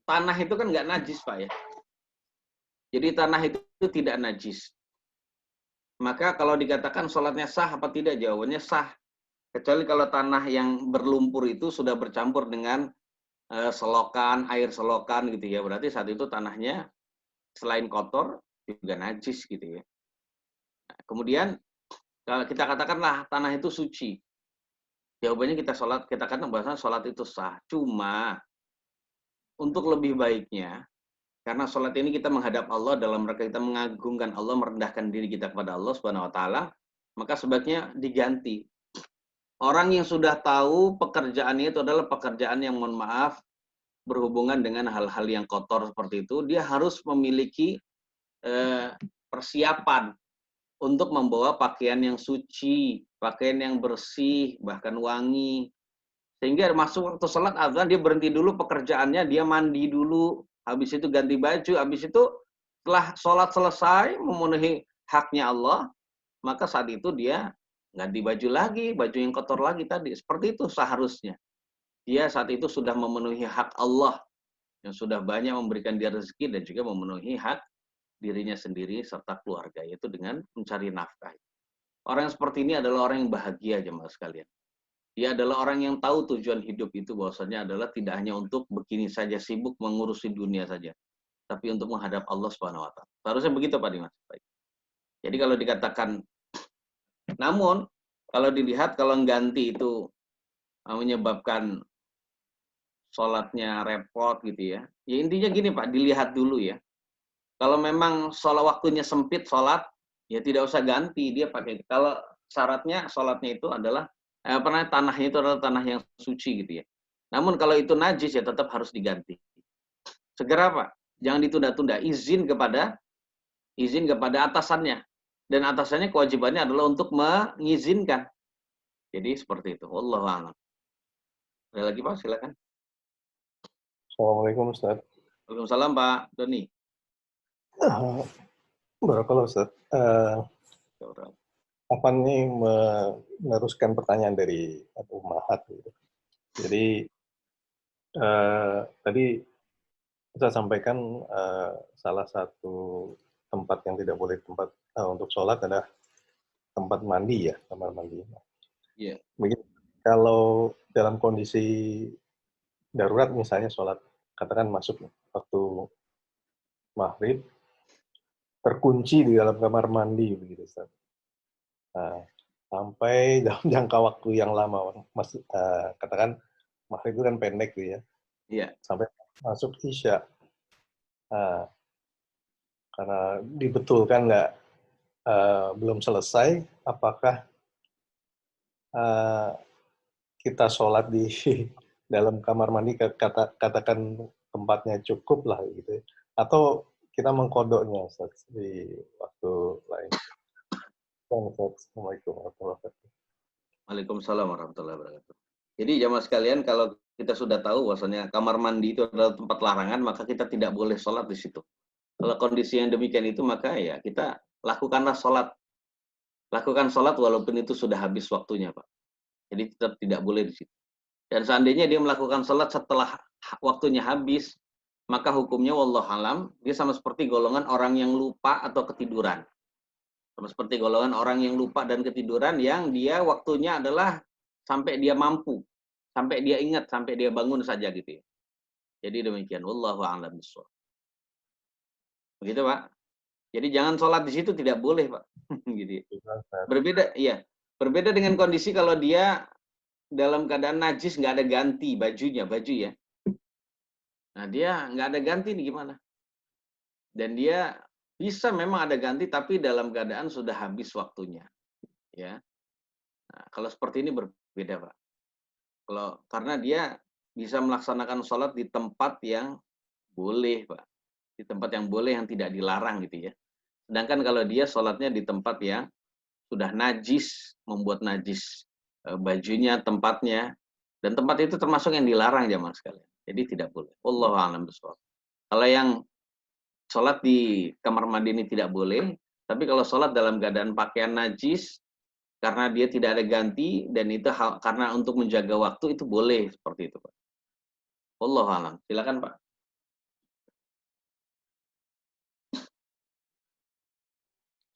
tanah itu kan nggak najis Pak ya. Jadi tanah itu tidak najis. Maka kalau dikatakan sholatnya sah apa tidak? Jawabannya sah. Kecuali kalau tanah yang berlumpur itu sudah bercampur dengan selokan, air selokan gitu ya. Berarti saat itu tanahnya selain kotor juga najis gitu ya. Nah, kemudian kalau kita katakanlah tanah itu suci. Jawabannya kita kan bahasa sholat itu sah. Cuma untuk lebih baiknya, karena sholat ini kita menghadap Allah dalam rangka kita mengagungkan Allah, merendahkan diri kita kepada Allah Subhanahu wa taala, maka sebaiknya diganti. Orang yang sudah tahu pekerjaannya itu adalah pekerjaan yang mohon maaf berhubungan dengan hal-hal yang kotor seperti itu, dia harus memiliki persiapan untuk membawa pakaian yang suci, pakaian yang bersih, bahkan wangi. Sehingga masuk waktu sholat azan, dia berhenti dulu pekerjaannya, dia mandi dulu, habis itu ganti baju, habis itu setelah sholat selesai, memenuhi haknya Allah, maka saat itu dia ganti baju lagi, baju yang kotor lagi tadi. Seperti itu seharusnya. Dia saat itu sudah memenuhi hak Allah, yang sudah banyak memberikan dia rezeki dan juga memenuhi hak dirinya sendiri serta keluarga, yaitu dengan mencari nafkah. Orang yang seperti ini adalah orang yang bahagia, jemaah sekalian. Dia adalah orang yang tahu tujuan hidup itu bahwasanya adalah tidak hanya untuk begini saja sibuk mengurusi dunia saja, tapi untuk menghadap Allah Subhanahu wa taala. Seharusnya begitu Pak Dimas. Baik. Jadi kalau dikatakan, namun kalau dilihat kalau ganti itu menyebabkan sholatnya repot gitu ya. Ya intinya gini Pak, dilihat dulu ya. Kalau memang sholat waktunya sempit sholat, ya tidak usah ganti, dia pakai. Kalau syaratnya sholatnya itu adalah tanahnya itu adalah tanah yang suci gitu ya. Namun kalau itu najis ya tetap harus diganti. Segera Pak, jangan ditunda-tunda. Izin kepada atasannya, dan atasannya kewajibannya adalah untuk mengizinkan. Jadi seperti itu. Wallahu a'lam. Ada lagi Pak, silakan. Assalamualaikum Ustaz. Waalaikumsalam Pak Doni. Barakallah Ustaz. Apa nih meneruskan pertanyaan dari Abu Mahat gitu. Jadi tadi saya sampaikan salah satu tempat yang tidak boleh untuk sholat adalah tempat mandi ya, kamar mandi. Iya. Begitu. Kalau dalam kondisi darurat misalnya sholat, katakan masuk waktu maghrib, terkunci di dalam kamar mandi begitu Ustaz. Nah, sampai dalam jangka waktu yang lama, katakan maghrib itu kan pendek gitu ya. Iya. Sampai masuk isya. Nah, karena dibetulkan belum selesai, apakah kita sholat di dalam kamar mandi, katakan tempatnya cukup lah gitu, atau kita mengkodoknya Ustaz, di waktu lain. Assalamualaikum warahmatullahi wabarakatuh. Waalaikumsalam warahmatullahi wabarakatuh. Jadi jamaah sekalian, kalau kita sudah tahu bahwasanya kamar mandi itu adalah tempat larangan, maka kita tidak boleh sholat di situ. Kalau kondisi yang demikian itu, maka ya kita lakukanlah sholat. Lakukan sholat walaupun itu sudah habis waktunya, Pak. Jadi tetap tidak boleh di situ. Dan seandainya dia melakukan sholat setelah waktunya habis, maka hukumnya wallahualam dia sama seperti golongan orang yang lupa atau ketiduran. Sama seperti golongan orang yang lupa dan ketiduran yang dia waktunya adalah sampai dia mampu, sampai dia ingat, sampai dia bangun saja gitu ya. Jadi demikian. Wallahu a'lam bishawab. Begitu Pak. Jadi jangan sholat di situ, tidak boleh Pak. Gitu. Berbeda, iya. Berbeda dengan kondisi kalau dia dalam keadaan najis, nggak ada ganti baju ya. Nah dia nggak ada ganti nih gimana? Dan dia bisa memang ada ganti, tapi dalam keadaan sudah habis waktunya. Ya. Nah, kalau seperti ini berbeda Pak. Karena dia bisa melaksanakan sholat di tempat yang boleh Pak. Di tempat yang boleh, yang tidak dilarang gitu ya. Sedangkan kalau dia sholatnya di tempat yang sudah najis, membuat najis bajunya, tempatnya, dan tempat itu termasuk yang dilarang jamaah sekalian. Jadi tidak boleh. Wallahu a'lam bishawab. Kalau yang sholat di kamar mandi ini tidak boleh, tapi kalau sholat dalam keadaan pakaian najis, karena dia tidak ada ganti, dan itu karena untuk menjaga waktu, itu boleh seperti itu Pak. Wallahu a'lam. Silakan Pak.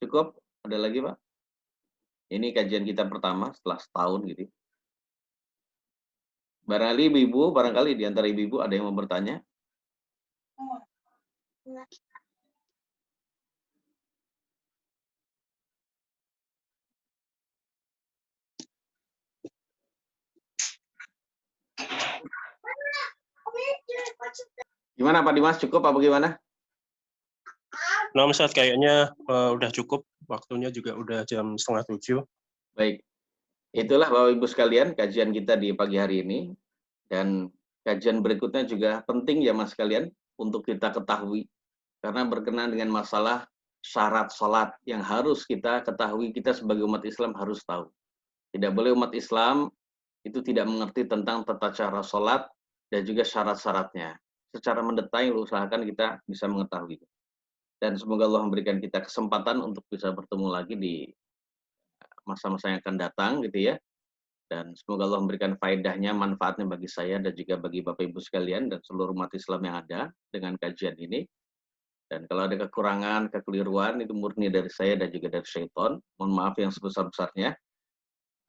Cukup? Ada lagi Pak? Ini kajian kita pertama setelah setahun gitu. Barangkali ibu-ibu, barangkali di antara ibu-ibu ada yang mau bertanya? Gimana Pak Dimas, cukup apa gimana? Nah, Ustaz, kayaknya udah cukup. Waktunya juga udah jam 6:30. Baik. Itulah Bapak Ibu sekalian kajian kita di pagi hari ini. Dan kajian berikutnya juga penting ya Mas sekalian untuk kita ketahui. Karena berkenaan dengan masalah syarat sholat yang harus kita ketahui, kita sebagai umat Islam harus tahu. Tidak boleh umat Islam itu tidak mengerti tentang tata cara sholat dan juga syarat-syaratnya. Secara mendetail usahakan kita bisa mengetahui. Dan semoga Allah memberikan kita kesempatan untuk bisa bertemu lagi di masa-masa yang akan datang gitu ya. Dan semoga Allah memberikan faedahnya, manfaatnya bagi saya dan juga bagi Bapak Ibu sekalian dan seluruh umat Islam yang ada dengan kajian ini. Dan kalau ada kekurangan, kekeliruan, itu murni dari saya dan juga dari syaitan. Mohon maaf yang sebesar-besarnya.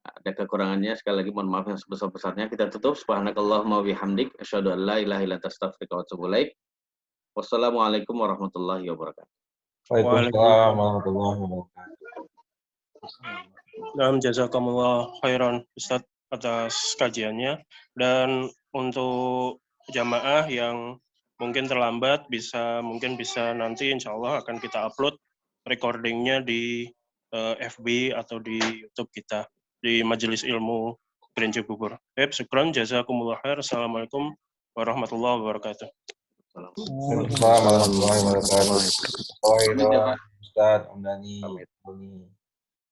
Ada kekurangannya, sekali lagi mohon maaf yang sebesar-besarnya. Kita tutup. Subhanakallahumma wabihamdik. Asyhadu an la ilaha illa anta astaghfiruka wa atubu ilaik. Wassalamualaikum warahmatullahi wabarakatuh. Waalaikumsalam warahmatullahi wabarakatuh. Dan jazakumullah khairan Ustaz atas kajiannya. Dan untuk jamaah yang mungkin terlambat mungkin bisa nanti insya Allah akan kita upload recordingnya di FB atau di YouTube kita di Majelis Ilmu Grand Cibubur. Syukran, jazakumullah khair. Assalamualaikum warahmatullahi wabarakatuh. Waalaikumsalam warahmatullahi wabarakatuh. Ustaz Omdani.